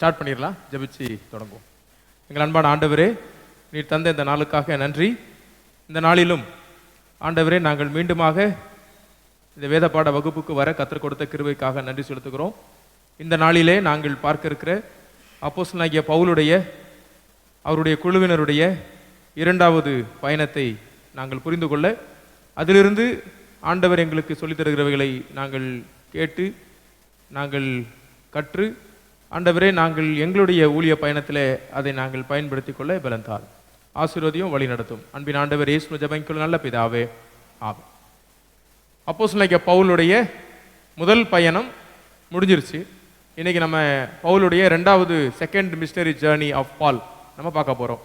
Start பண்ணிடலாம். ஜெபிச்சு தொடங்குவோம். எங்கள் அன்பான ஆண்டவரே, நீர் தந்த இந்த நாளுக்காக நன்றி. இந்த நாளிலும் ஆண்டவரே, நாங்கள் மீண்டுமாக இந்த வேத பாட வகுப்புக்கு வர கற்றுக் கொடுத்த கிருபைக்காக நன்றி செலுத்துகிறோம். இந்த நாளிலே நாங்கள் பார்க்க இருக்கிற அப்போஸ்தலனாகிய பவுலுடைய அவருடைய குழுவினருடைய இரண்டாவது பயணத்தை நாங்கள் புரிந்து கொள்ள, அதிலிருந்து ஆண்டவர் எங்களுக்கு சொல்லித் தருகிறவைகளை நாங்கள் கேட்டு நாங்கள் கற்று, ஆண்டவரே, நாங்கள் எங்களுடைய ஊழிய பயணத்தில் அதை நாங்கள் பயன்படுத்தி கொள்ள பலந்தால் ஆசீர்வதியும் வழி நடத்தும். அன்பின் ஆண்டவர் இயேசு ஜெபங்கள் நல்ல பிதாவே, ஆமென். அப்போஸ்தலனாகிய பவுலுடைய முதல் பயணம் முடிஞ்சிருச்சு. இன்னைக்கு நம்ம பவுலுடைய ரெண்டாவது செகண்ட் மிஷனரி ஜேர்னி ஆஃப் பால் நம்ம பார்க்க போகிறோம்.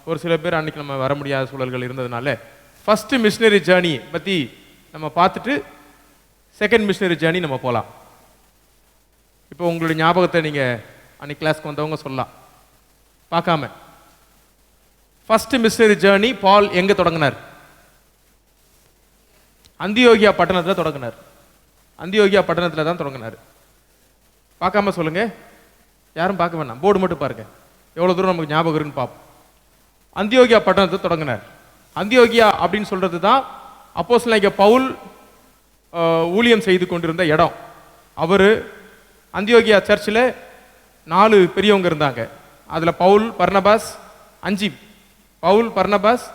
ஒரு சில பேர் அன்னைக்கு நம்ம வர முடியாத சூழல்கள் இருந்ததுனால ஃபர்ஸ்ட் மிஷனரி ஜேர்னி பற்றி நம்ம பார்த்துட்டு செகண்ட் மிஷனரி ஜேர்னி நம்ம போகலாம். இப்போ உங்களுடைய ஞாபகத்தை நீங்கள் அன்னைக்கு கிளாஸ்க்கு வந்தவங்க சொல்லலாம் பார்க்காம. ஃபர்ஸ்ட் மிஷனரி ஜேர்னி பால் எங்கே தொடங்கினார்? அந்தியோகியா பட்டணத்தில் தொடங்கினார். அந்தியோகியா பட்டணத்தில் தான் தொடங்கினார். பார்க்காம சொல்லுங்க, யாரும் பார்க்க வேண்டாம், போர்டு மட்டும் பாருங்க, எவ்வளோ தூரம் நமக்கு ஞாபகம் இருக்குன்னு பார்ப்போம். அந்தியோகியா பட்டணத்தை தொடங்கினார். அந்தியோகியா அப்படின்னு சொல்றது தான் அப்போஸ்தலனாகிய பவுல் ஊழியம் செய்து கொண்டிருந்த இடம். அவர் அந்தியோகியா சர்ச்சில் 4 பெரியவங்க இருந்தாங்க. அதில் பவுல், பர்னபாஸ், 5. பவுல், பர்னபாஸ்,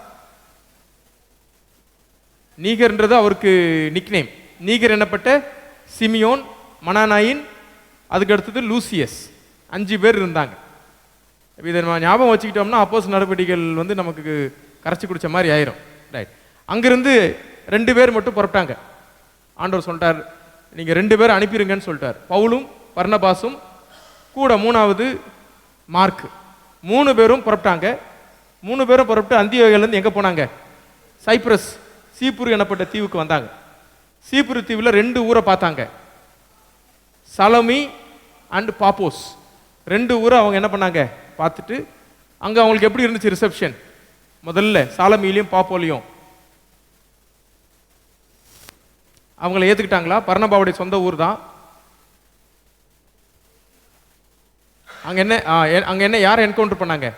நீகர்ன்றது அவருக்கு நிக்நேம். நீகர் என்னப்பட்ட சிமியோன், மனானாயின், அதுக்கு அடுத்தது லூசியஸ். 5 பேர் இருந்தாங்க. இதை நம்ம ஞாபகம் வச்சுக்கிட்டோம்னா அப்போஸ்தலர் நடவடிக்கைகள் வந்து நமக்கு கரைச்சி குடிச்ச மாதிரி ஆயிரும். ரைட். அங்கிருந்து 2 பேர் மட்டும் புறப்பட்டாங்க. ஆண்டவர் சொல்லிட்டார், நீங்கள் 2 பேர் அனுப்பிடுங்கன்னு சொல்லிட்டார். பவுலும் பர்னபாசும் கூட 3வது மார்க். 3 பேரும் புறப்பட்டாங்க. 3 பேரும் புறப்பட்டு அந்தியோகியாவிலேருந்து எங்கே போனாங்க? சைப்ரஸ், சீப்புரு எனப்பட்ட தீவுக்கு வந்தாங்க. சீப்புரு தீவில் 2 ஊரை பார்த்தாங்க, சலமி அண்ட் பாப்போஸ். 2 ஊரை அவங்க என்ன பண்ணாங்க? பார்த்துட்டு அங்கே அவங்களுக்கு எப்படி இருந்துச்சு ரிசப்ஷன்? முதல்ல சாலமியிலையும் பாப்போலையும் அவங்கள ஏற்றுக்கிட்டாங்களா? பர்னபாவுடைய சொந்த ஊர் தான். அங்கே என்ன யாரை என்கவுண்டர் பண்ணாங்க?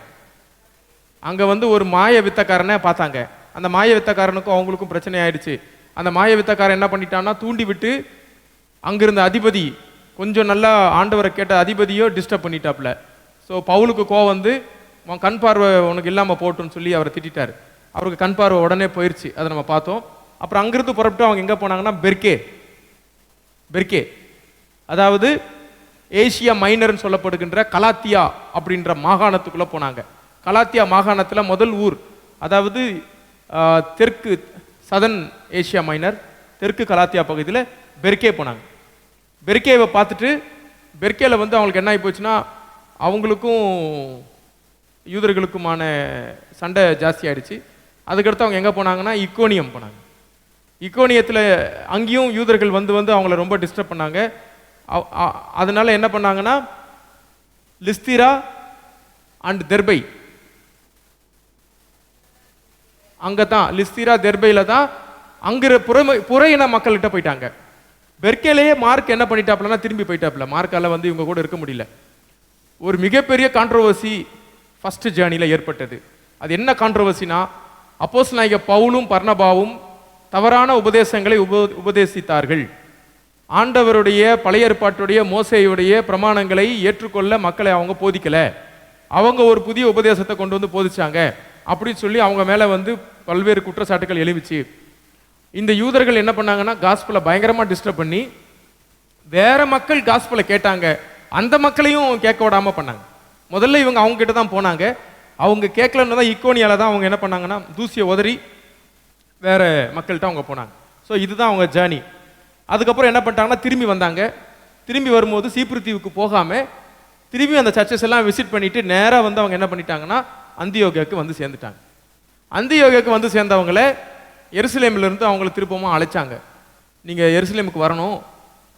அங்கே வந்து ஒரு மாய வித்தக்காரனை பார்த்தாங்க. அந்த மாய வித்தக்காரனுக்கும் அவங்களுக்கும் பிரச்சனை ஆயிடுச்சு. அந்த மாய வித்தக்காரன் என்ன பண்ணிட்டான்னா, தூண்டி விட்டு அங்கிருந்த அதிபதி, கொஞ்சம் நல்லா ஆண்டவரை கேட்ட அதிபதியோ டிஸ்டர்ப் பண்ணிட்டாப்ல. ஸோ பவுலுக்கு கோவம் வந்து, உன் கண் பார்வை உனக்கு இல்லாமல் போட்டுன்னு சொல்லி அவரை திட்டார். அவருக்கு கண் பார்வை உடனே போயிடுச்சு. அதை நம்ம பார்த்தோம். அப்புறம் அங்கிருந்து புறப்பட்டு அவங்க எங்கே போனாங்கன்னா பெர்கே, அதாவது ஏசியா மைனர்னு சொல்லப்படுகின்ற கலாத்தியா அப்படின்ற மாகாணத்துக்குள்ளே போனாங்க. கலாத்தியா மாகாணத்தில் முதல் ஊர், அதாவது தெற்கு சதன் ஏசியா மைனர், தெற்கு கலாத்தியா பகுதியில் பெர்கே போனாங்க. பெர்கேவை பார்த்துட்டு, பெர்கேல வந்து அவங்களுக்கு என்ன ஆகி போச்சுன்னா, அவங்களுக்கும் யூதர்களுக்குமான சண்டை ஜாஸ்தி ஆயிடுச்சு. அதுக்கடுத்து அவங்க எங்கே போனாங்கன்னா இக்கோனியம் போனாங்க. இக்கோனியத்தில் அங்கேயும் யூதர்கள் வந்து அவங்கள ரொம்ப டிஸ்டர்ப் பண்ணாங்க. அதனால என்ன பண்ணாங்கன்னா, லிஸ்திரா அண்ட் தெர்பை, அங்கே தான் லிஸ்திரா தெர்பையில் தான் அங்கிற புறையின மக்கள்கிட்ட போயிட்டாங்க. பெர்கேலேயே மார்க் என்ன பண்ணிட்டாப்லன்னா திரும்பி போயிட்டாப்ல. மார்க்கால வந்து இவங்க கூட இருக்க முடியல. ஒரு மிகப்பெரிய கான்ட்ரோவர்சி ஃபர்ஸ்ட் ஜேர்னியில் ஏற்பட்டது. அது என்ன கான்ட்ரோவர்சினா, அப்போஸ்தலனாகிய பவுலும் பர்னபாவும் தவறான உபதேசங்களை உபதேசித்தார்கள். ஆண்டவருடைய பழைய ஏற்பாட்டுடைய மோசேயுடைய பிரமாணங்களை ஏற்றுக்கொள்ள மக்களை அவங்க போதிக்கல. அவங்க ஒரு புதிய உபதேசத்தை கொண்டு வந்து போதிச்சாங்க அப்படின்னு சொல்லி அவங்க மேலே வந்து பல்வேறு குற்றச்சாட்டுகள் எழுப்பிச்சு. இந்த யூதர்கள் என்ன பண்ணாங்கன்னா, காஸ்பலை பயங்கரமாக டிஸ்டர்ப் பண்ணி வேற மக்கள் காஸ்பலை கேட்டாங்க, அந்த மக்களையும் கேட்க விடாமல் பண்ணாங்க. முதல்ல இவங்க அவங்க கிட்ட தான் போனாங்க. அவங்க கேட்கலன்னு தான் இக்கோனியால தான் அவங்க என்ன பண்ணாங்கன்னா, தூசியை உதறி வேற மக்கள்கிட்ட அவங்க போனாங்க. ஸோ இதுதான் அவங்க ஜேர்னி. அதுக்கப்புறம் என்ன பண்ணிட்டாங்கன்னா, திரும்பி வந்தாங்க. திரும்பி வரும்போது சீப்புரு தீவுக்கு போகாமல் திரும்பி அந்த சர்ச்சஸ் எல்லாம் விசிட் பண்ணிட்டு நேராக வந்து அவங்க என்ன பண்ணிட்டாங்கன்னா, அந்தியோகியாவுக்கு வந்து சேர்ந்துட்டாங்க. அந்தியோகியாவுக்கு வந்து சேர்ந்தவங்கள எருசலேமிலிருந்து அவங்களை திருப்பமாக அழைச்சாங்க. நீங்கள் எருசலேமுக்கு வரணும்,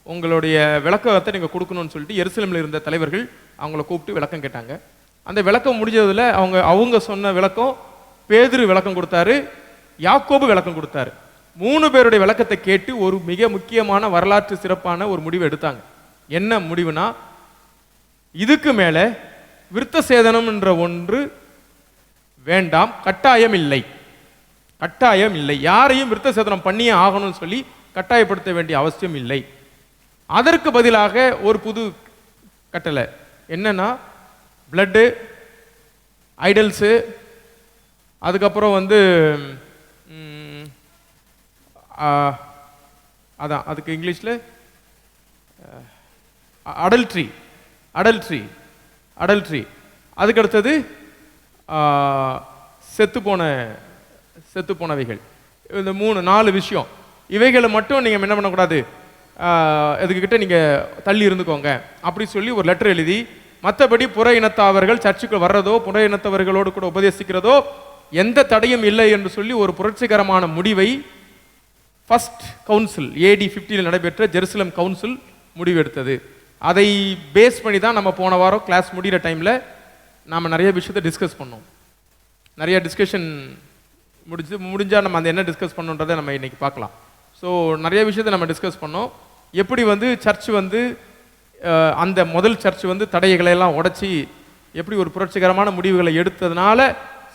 உங்களுடைய விளக்கத்தை நீங்கள் கொடுக்கணும்னு சொல்லிட்டு எருசலேமில் இருந்த தலைவர்கள் அவங்கள கூப்பிட்டு விளக்கம் கேட்டாங்க. அந்த விளக்கம் முடிஞ்சதில் அவங்க சொன்ன விளக்கம், பேதுரு விளக்கம் கொடுத்தாரு, யாக்கோபு விளக்கம் கொடுத்தாரு. 3 பேருடைய விளக்கத்தை கேட்டு ஒரு மிக முக்கியமான வரலாற்று சிறப்பான ஒரு முடிவு எடுத்தாங்க. என்ன முடிவுனா, இதுக்கு மேலே விருத்த சேதனம் என்ற ஒன்று வேண்டாம், கட்டாயம் இல்லை. கட்டாயம் இல்லை. யாரையும் விருத்த சேதனம் பண்ணியே ஆகணும்னு சொல்லி கட்டாயப்படுத்த வேண்டிய அவசியம் இல்லை. அதற்கு பதிலாக ஒரு புது கட்டளை என்னன்னா, பிளட்டு, ஐடல்ஸு, அதுக்கப்புறம் வந்து அதான் அதுக்கு இங்கிலீஷில் அடல்ட்ரி அடல்ட்ரி அடல்ட்ரி அதுக்கு அடுத்தது செத்து போனவைகள். இந்த 3-4 விஷயம், இவைகளை மட்டும் நீங்கள் என்ன பண்ணக்கூடாது, இதுக்கிட்ட நீங்கள் தள்ளி இருந்துக்கோங்க அப்படி சொல்லி ஒரு லெட்டர் எழுதி, மற்றபடி புற இனத்தவர்கள் சர்ச்சுக்கு வர்றதோ புற இனத்தவர்களோடு கூட உபதேசிக்கிறதோ எந்த தடையும் இல்லை என்று சொல்லி ஒரு புரட்சிகரமான முடிவை ஃபர்ஸ்ட் கவுன்சில் AD 50 நடைபெற்ற ஜெருசலம் கவுன்சில் முடிவெடுத்தது. அதை பேஸ் பண்ணி தான் நம்ம போன வாரம் கிளாஸ் முடிகிற டைமில் நாம் நிறைய விஷயத்தை டிஸ்கஸ் பண்ணோம். நிறைய டிஸ்கஷன் முடிஞ்சால் நம்ம அந்த என்ன டிஸ்கஸ் பண்ணோன்றதை நம்ம இன்னைக்கு பார்க்கலாம். ஸோ நிறைய விஷயத்தை நம்ம டிஸ்கஸ் பண்ணோம். எப்படி வந்து சர்ச் வந்து அந்த முதல் சர்ச் வந்து தடைகளை எல்லாம் உடைச்சி எப்படி ஒரு புரட்சிகரமான முடிவுகளை எடுத்ததுனால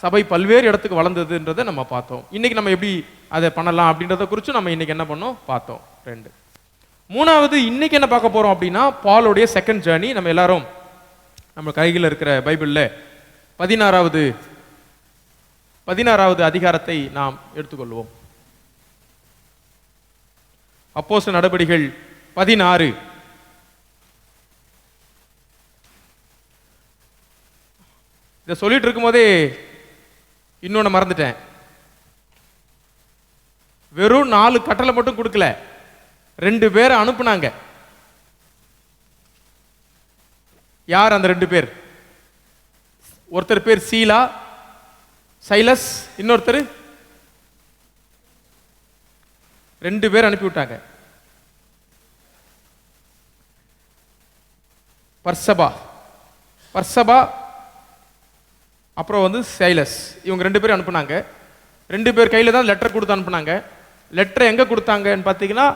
சபை பல்வேறு இடத்துக்கு வளர்ந்ததுன்றதை நம்ம பார்த்தோம். இன்னைக்கு நம்ம எப்படி அதை பண்ணலாம் அப்படின்றத குறித்து நம்ம இன்னைக்கு என்ன பண்ணோம் பார்த்தோம். 2. 3வது இன்னைக்கு என்ன பார்க்க போறோம் அப்படின்னா, பாலுடைய செகண்ட் ஜேர்னி. நம்ம எல்லாரும் நம்ம கையில் இருக்கிற பைபிளில் 16வது அதிகாரத்தை நாம் எடுத்துக்கொள்வோம். அப்போஸ்தலர் நடபடிகள் 16. இதை சொல்லிட்டு இருக்கும்போதே இன்னொன்னு மறந்துட்டேன். வெறும் 4 கட்டளை மட்டும் கொடுக்கல, 2 பேரை அனுப்புனாங்க. யார் அந்த 2 பேர்? ஒருத்தர் பேர் சீலா, சைலஸ், இன்னொருத்தர் 2 பேர் அனுப்பி விட்டாங்க. பர்சபா அப்புறம் வந்து சைலஸ், இவங்க 2 பேரும் அனுப்புனாங்க. 2 பேர் கையில் தான் லெட்டர் கொடுத்து அனுப்புனாங்க. லெட்டரை எங்கே கொடுத்தாங்கன்னு பார்த்தீங்கன்னா,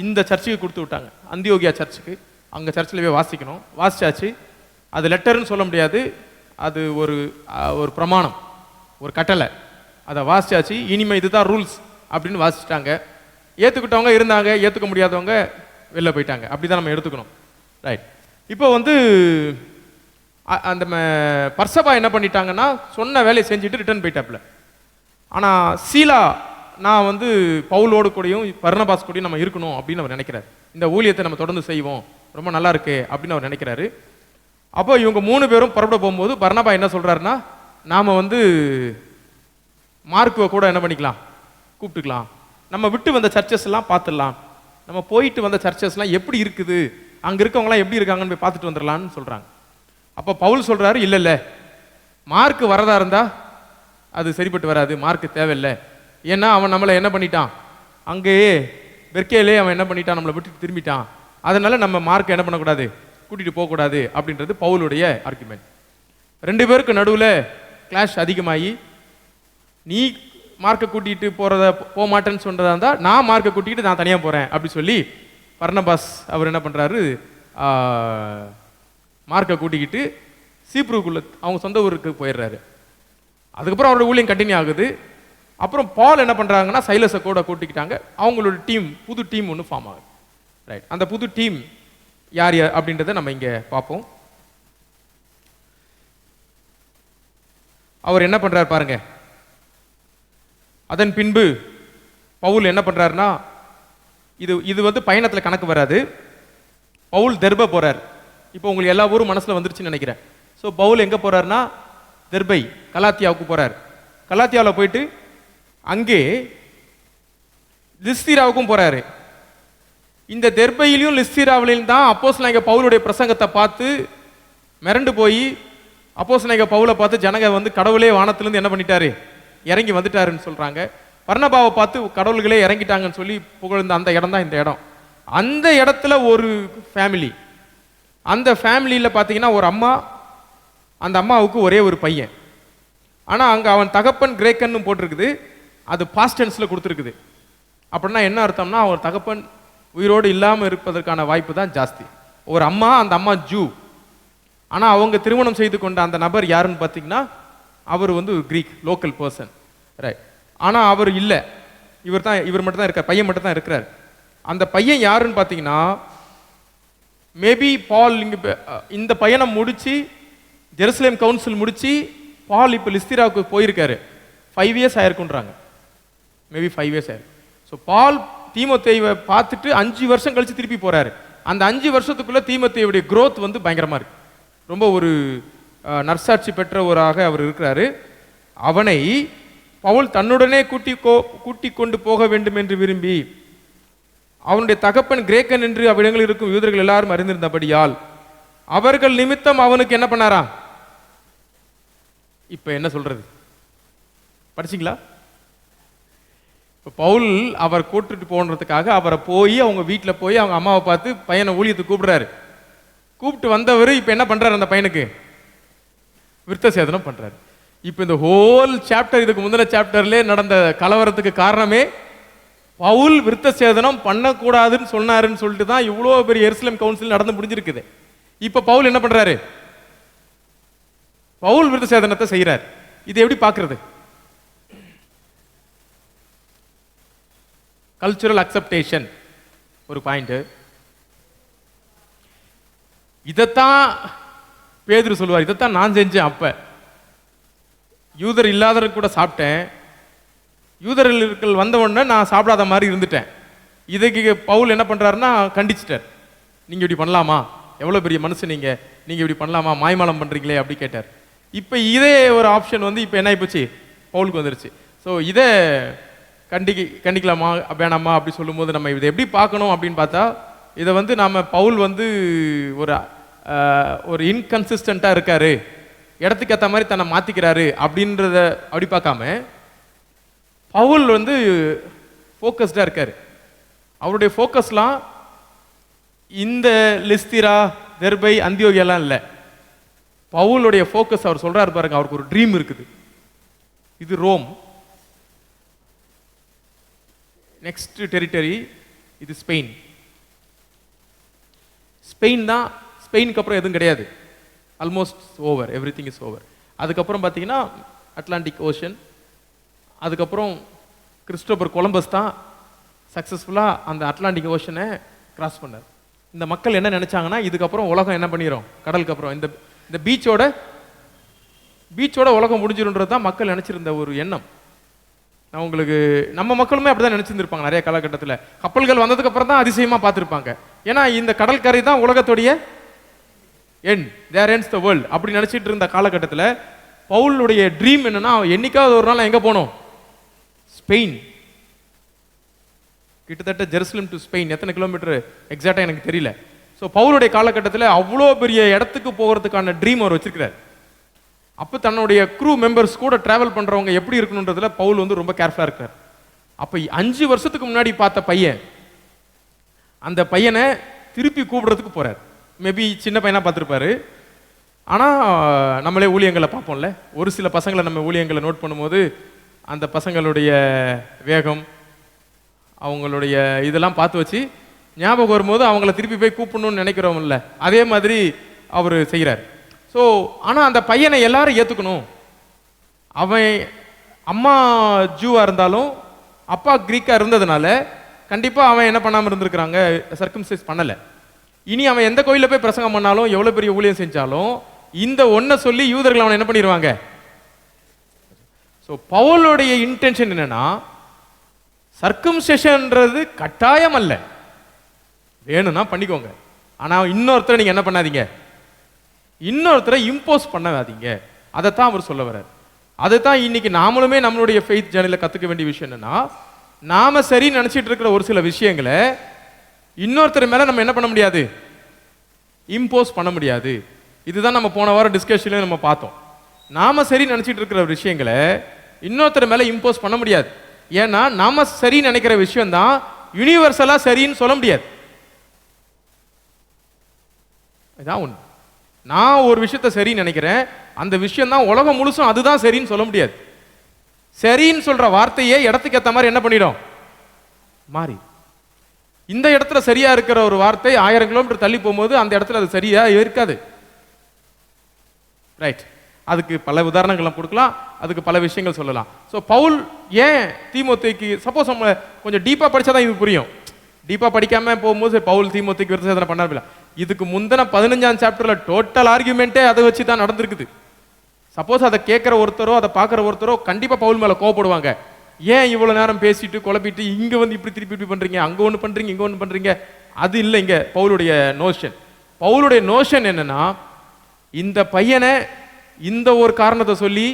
இந்த சர்ச்சுக்கு கொடுத்து விட்டாங்க, அந்தியோகியா சர்ச்சுக்கு. அங்கே சர்ச்சில் போய் வாசிக்கணும். வாசிச்சாச்சு. அது லெட்டர்னு சொல்ல முடியாது, அது ஒரு பிரமாணம், ஒரு கட்டளை. அதை வாசிச்சாச்சு. இனிமேல் இதுதான் ரூல்ஸ் அப்படின்னு வாசிச்சிட்டாங்க. ஏற்றுக்கிட்டவங்க இருந்தாங்க, ஏற்றுக்க முடியாதவங்க வெளில போயிட்டாங்க. அப்படி தான் நம்ம எடுத்துக்கணும். ரைட். இப்போ வந்து அந்த பர்சபா என்ன பண்ணிட்டாங்கன்னா, சொன்ன வேலையை செஞ்சுட்டு ரிட்டர்ன் போயிட்டாப்புல. ஆனால் சீலா, நான் வந்து பவுலோடு கூடயும் பர்னபாஸ் கூடயும் நம்ம இருக்கணும் அப்படின்னு அவர் நினைக்கிறார். இந்த ஊழியத்தை நம்ம தொடர்ந்து செய்வோம், ரொம்ப நல்லா இருக்கு அப்படின்னு அவர் நினைக்கிறாரு. அப்போ இவங்க 3 பேரும் புறப்பட போகும்போது பர்னபா என்ன சொல்றாருன்னா, நாம் வந்து மார்க்குவை கூட என்ன பண்ணிக்கலாம், கூப்பிட்டுக்கலாம். நம்ம விட்டு வந்த சர்ச்சஸ் எல்லாம் பார்த்துடலாம். நம்ம போயிட்டு வந்த சர்ச்சஸ்லாம் எப்படி இருக்குது, அங்கே இருக்கவங்களாம் எப்படி இருக்காங்கன்னு போய் பார்த்துட்டு வந்துடலான்னு சொல்கிறாங்க. அப்போ பவுல் சொல்கிறாரு, இல்லை மார்க்கு வரதா இருந்தால் அது சரிப்பட்டு வராது, மார்க்கு தேவையில்லை. ஏன்னா அவன் நம்மளை என்ன பண்ணிட்டான், அங்கேயே பெர்கேலே அவன் என்ன பண்ணிட்டான், நம்மளை விட்டு திரும்பிட்டான். அதனால நம்ம மார்க்கை என்ன பண்ணக்கூடாது, கூட்டிகிட்டு போகக்கூடாது அப்படின்றது பவுலுடைய ஆர்குமெண்ட். 2 பேருக்கு நடுவில் கிளாஷ் அதிகமாகி, நீ மார்க்கை கூட்டிகிட்டு போக மாட்டேன்னு சொல்கிறதா இருந்தால் நான் மார்க்கை கூட்டிகிட்டு நான் தனியாக போகிறேன் அப்படி சொல்லி பர்னபாஸ் அவர் என்ன பண்ணுறாரு, மார்க்கை கூட்டிக்கிட்டு சீப்ருக்குள்ள அவங்க சொந்த ஊருக்கு போயிடுறாரு. அதுக்கப்புறம் அவரோட ஊழியம் கண்டினியூ ஆகுது. அப்புறம் பால் என்ன பண்ணுறாங்கன்னா, சைலஸை கூட கூட்டிக்கிட்டாங்க. அவங்களோட டீம், புது டீம் ஒன்று ஃபார்ம் ஆகுது. ரைட். அந்த புது டீம் யார் யார் அப்படின்றத நம்ம இங்கே பார்ப்போம். அவர் என்ன பண்ணுறாரு பாருங்க. அதன் பின்பு பவுல் என்ன பண்ணுறாருன்னா, இது வந்து பயணத்தில் கணக்கு வராது. பவுல் தெர்பை போகிறார். இப்போ உங்களுக்கு எல்லா ஊரும் மனசில் வந்துருச்சுன்னு நினைக்கிறேன். ஸோ பவுல் எங்கே போகிறாருன்னா, தெர்பை, கலாத்தியாவுக்கு போகிறார். கலாத்தியாவில் போயிட்டு அங்கே லிஸ்தீராவுக்கும் போகிறாரு. இந்த தெர்பையிலையும் லிஸ்தீராவிலையும் தான் அப்போஸ்தலனாகிய பவுலுடைய பிரசங்கத்தை பார்த்து மிரண்டு போய் அப்போஸ்தலனாகிய பவுலை பார்த்து ஜனங்க வந்து கடவுளே வானத்திலேருந்து என்ன பண்ணிட்டாரு, இறங்கி வந்துட்டாருன்னு சொல்கிறாங்க. பர்னபாவை பார்த்து கடவுள்களே இறங்கிட்டாங்கன்னு சொல்லி புகழ்ந்த அந்த இடம் தான் இந்த இடம். அந்த இடத்துல ஒரு ஃபேமிலி, அந்த ஃபேமிலியில் பார்த்தீங்கன்னா ஒரு அம்மா, அந்த அம்மாவுக்கு ஒரே ஒரு பையன். ஆனால் அங்கே அவன் தகப்பன் கிரேக்கன்னு போட்டிருக்குது, அது பாஸ்ட் டென்ஸில் கொடுத்துருக்குது. அப்படின்னா என்ன அர்த்தம்னா, அவர் தகப்பன் உயிரோடு இல்லாமல் இருப்பதற்கான வாய்ப்பு தான் ஜாஸ்தி. ஒரு அம்மா, அந்த அம்மா ஜூ. ஆனா அவங்க திருமணம் செய்து கொண்ட அந்த நபர் யாருன்னு பார்த்தீங்கன்னா அவர் வந்து கிரீக் லோக்கல் பர்சன், ரைட். ஆனா அவர் இல்லை, இவர் மட்டும் தான் இருக்கார், பையன் மட்டும் தான் இருக்கிறார். அந்த பையன் யாருன்னு பார்த்தீங்கன்னா மேபி பால். இந்த பையனை முடிச்சு ஜெருசலேம் கவுன்சில் முடிச்சு பால் இப்போ லிஸ்திராவுக்கு போயிருக்காரு. 5 இயர்ஸ் ஆயிருக்குன்றாங்க, மேபி 5 இயர்ஸ் ஆயிருக்கு. ஸோ பால் தீமோத்தேயுவை பார்த்துட்டு 5 வருஷம் கழிச்சு திருப்பி போறாரு. அந்த 5 வருஷத்துக்குள்ள தீமோத்தேயுடைய growth வந்து பயங்கரமா இருக்கு. ரொம்ப ஒரு நற்சாட்சி பெற்றவராக அவர் இருக்கிறாரு. அவனை பவுல் தன்னுடனே கூட்டி கொண்டு போக வேண்டும் என்று விரும்பி, அவனுடைய தகப்பன் கிரேக்கன் என்று அவ்விடங்களில் இருக்கும் யூதர்கள் எல்லாரும் அறிந்திருந்தபடியால் அவர்கள் நிமித்தம் அவனுக்கு என்ன பண்ணாரா? இப்ப என்ன சொல்றது, படிச்சீங்களா? இப்போ பவுல் அவர் கூட்டிட்டு போன்றதுக்காக அவரை போய் அவங்க வீட்டில் போய் அவங்க அம்மாவை பார்த்து பையனை ஊழியத்துக்கு கூப்பிடுறாரு. கூப்பிட்டு வந்தவர் இப்போ என்ன பண்றாரு? அந்த பையனுக்கு விருத்த சேதனம் பண்றாரு. இப்போ இந்த ஹோல் சாப்டர், இதுக்கு முந்தின சாப்டர்ல நடந்த கலவரத்துக்கு காரணமே பவுல் விருத்த சேதனம் பண்ணக்கூடாதுன்னு சொன்னாருன்னு சொல்லிட்டு தான் இவ்வளோ பெரிய எருசலேம் கவுன்சில் நடந்து முடிஞ்சிருக்குது. இப்போ பவுல் என்ன பண்றாரு? பவுல் விருத்த சேதனத்தை செய்யறார். இது எப்படி பார்க்கிறது? கல்ச்சுரல் அக்செப்டேஷன் ஒரு பாயிண்ட். இதைத்தான் பேதுரு சொல்லுவார், இதைத்தான் நான் செஞ்சேன். அப்ப யூதர் இல்லாதவர்கள் கூட சாப்பிட்டேன், யூதர்கள் வந்த உடனே நான் சாப்பிடாத மாதிரி இருந்துட்டேன். இதுக்கு பவுல் என்ன பண்றாருன்னா கண்டிச்சிட்டார். நீங்க இப்படி பண்ணலாமா? எவ்வளவு பெரிய மனுஷன் நீங்க இப்படி பண்ணலாமா? மாய்மாலம் பண்றீங்களே அப்படி கேட்டார். இப்போ இதே ஒரு ஆப்ஷன் வந்து இப்போ என்ன ஆயிப்போச்சு, பவுலுக்கு வந்துருச்சு. ஸோ இதை கண்டிக்கலாமா வேணாமா அப்படி சொல்லும்போது நம்ம இதை எப்படி பார்க்கணும் அப்படின்னு பார்த்தா, இதை வந்து நாம பவுல் வந்து ஒரு இன்கன்சிஸ்டண்ட்டாக இருக்காரு, இடத்துக்கு ஏற்ற மாதிரி தன்னை மாற்றிக்கிறாரு அப்படின்றத அப்படி பார்க்காம பவுல் வந்து ஃபோக்கஸ்டாக இருக்காரு. அவருடைய ஃபோக்கஸ்லாம் இந்த லிஸ்திரா, தெர்பை, அந்தியோகியெல்லாம் இல்லை. பவுலுடைய ஃபோக்கஸ் அவர் சொல்றாரு பாருங்க, அவருக்கு ஒரு ட்ரீம் இருக்குது. இது ரோம், நெக்ஸ்ட் டெரிட்டரி இது ஸ்பெயின். ஸ்பெயின் தான், ஸ்பெயினுக்கு அப்புறம் எதுவும் கிடையாது, almost over, every thing is over. அதுக்கப்புறம் பார்த்தீங்கன்னா அட்லாண்டிக் ஓஷன். அதுக்கப்புறம் கிறிஸ்டோபர் கொலம்பஸ் தான் சக்ஸஸ்ஃபுல்லாக அந்த அட்லாண்டிக் ஓஷனை கிராஸ் பண்ணார். இந்த மக்கள் என்ன நினைச்சாங்கன்னா, இதுக்கப்புறம் உலகம் என்ன பண்ணிடும், கடலுக்கு அப்புறம் இந்த பீச்சோட உலகம் முடிஞ்சிருன்றது தான் மக்கள் நினைச்சிருந்த ஒரு எண்ணம். நான் உங்களுக்கு, நம்ம மக்களுமே அப்படிதான் நினைச்சிருந்திருப்பாங்க நிறைய காலகட்டத்தில். கப்பல்கள் வந்ததுக்கு அப்புறம் தான் அதிசயமா பார்த்துருப்பாங்க. ஏன்னா இந்த கடற்கரை தான் உலகத்துடைய end, there ends the world அப்படி நினைச்சிட்டு இருந்த காலகட்டத்தில் பவுலுடைய ட்ரீம் என்னன்னா, என்னைக்காவது ஒரு நாள் எங்க போகணும், ஸ்பெயின். கிட்டத்தட்ட ஜெருசலேம் டு ஸ்பெயின் எத்தனை கிலோமீட்டர் எக்ஸாக்டா எனக்கு தெரியல. ஸோ பவுலுடைய காலகட்டத்தில் அவ்வளோ பெரிய இடத்துக்கு போகிறதுக்கான ட்ரீம் அவர் வச்சிருக்கிறார். அப்போ தன்னுடைய க்ரூ மெம்பர்ஸ் கூட டிராவல் பண்ணுறவங்க எப்படி இருக்கணுன்றதுல பவுல் வந்து ரொம்ப கேர்ஃபுல்லாக இருக்கார். அப்போ 5 வருஷத்துக்கு முன்னாடி பார்த்த பையன், அந்த பையனை திருப்பி கூப்பிடுறதுக்கு போறார். மேபி சின்ன பையனாக பார்த்துருப்பாரு. ஆனால் நம்மளே ஊழியங்களை பார்ப்போம்ல, ஒரு சில பசங்களை நம்ம ஊழியங்களை நோட் பண்ணும்போது அந்த பசங்களுடைய வேகம், அவங்களுடைய இதெல்லாம் பார்த்து வச்சு ஞாபகம் வரும்போது அவங்கள திருப்பி போய் கூப்பிடணும்னு நினைக்கிறோம்ல, அதே மாதிரி அவர் செய்கிறார். ஸோ ஆனால் அந்த பையனை எல்லாரும் ஏற்றுக்கணும். அவன் அம்மா ஜூவாக இருந்தாலும் அப்பா கிரீக்காக இருந்ததுனால கண்டிப்பாக அவன் என்ன பண்ணாமல் இருந்திருக்கிறாங்க, சர்க்கம்சைஸ் பண்ணலை. இனி அவன் எந்த கோயிலில் போய் பிரசங்கம் பண்ணாலும், எவ்வளோ பெரிய ஊழியம் செஞ்சாலும் இந்த ஒன்றை சொல்லி யூதர்கள் அவனை என்ன பண்ணிடுவாங்க. ஸோ பவுலுடைய இன்டென்ஷன் என்னன்னா, சர்க்கம்சேஷன்ன்றது கட்டாயம் அல்ல, வேணும்னா பண்ணிக்கோங்க. ஆனால் இன்னொருத்தரை நீங்கள் என்ன பண்ணாதீங்க, இன்னொருத்தரை இம்போஸ் பண்ணாதீங்க. அதைத்தான் அவர் சொல்ல வர்றார். அதைத்தான் இன்னைக்கு நாமளுமே நம்மளுடைய ஃபெய்த் ஜர்னியில் கற்றுக்க வேண்டிய விஷயம் என்னன்னா, நாம சரி நினச்சிட்டு இருக்கிற ஒரு சில விஷயங்களை இன்னொருத்தர் மேலே நம்ம என்ன பண்ண முடியாது, இம்போஸ் பண்ண முடியாது. இதுதான் நம்ம போன வாரம் டிஸ்கஷன்ல நம்ம பார்த்தோம். நாம சரி நினச்சிட்டு இருக்கிற விஷயங்களை இன்னொருத்தர் மேலே இம்போஸ் பண்ண முடியாது. ஏன்னா நாம சரி நினைக்கிற விஷயம் தான் யூனிவர்சலா சரின்னு சொல்ல முடியாது. இதான் ஒன்று. நான் ஒரு விஷயத்த சரி நினைக்கிறேன், அந்த விஷயம் தான் உலகம் முழுசும் அதுதான் சரின்னு சொல்ல முடியாது. சரின்னு சொல்ற வார்த்தையே இடத்துக்கு ஏற்ற மாதிரி என்ன பண்ணிடும், மாறி. இந்த இடத்துல சரியா இருக்கிற ஒரு வார்த்தை 1000 கிலோமீட்டர் தள்ளி போகும்போது அந்த இடத்துல அது சரியா இருக்காது. ரைட். அதுக்கு பல உதாரணங்கள் நம்ம கொடுக்கலாம், அதுக்கு பல விஷயங்கள் சொல்லலாம். ஸோ பவுல் ஏன் தீமோத்தேயுக்கு, சப்போஸ் நம்ம கொஞ்சம் டீப்பா படிச்சாதான் இது புரியும். டீப்பா படிக்காம போகும்போது பவுல் தீமோத்தேயுக்கு விருத்த பண்ணாம, இதுக்கு முந்தின 15ஆம் சாப்டர்ல டோட்டல் ஆர்கியூமெண்ட்டே அதை வச்சு தான் நடந்திருக்குது. சப்போஸ் அதை கேட்கிற ஒருத்தரோ அதை பார்க்குற ஒருத்தரோ கண்டிப்பா பவுல் மேல கோவப்படுவாங்க. ஏன் இவ்வளவு நேரம் பேசிட்டு குழப்பிட்டு இங்க வந்து இப்படி திருப்பி இப்படி பண்றீங்க, அங்க ஒண்ணு பண்றீங்க இங்க ஒண்ணு பண்றீங்க. அது இல்லை இங்க பவுலுடைய நோஷன். பவுலுடைய நோஷன் என்னன்னா, இந்த பையனை இந்த ஒரு காரணத்தை சொல்லி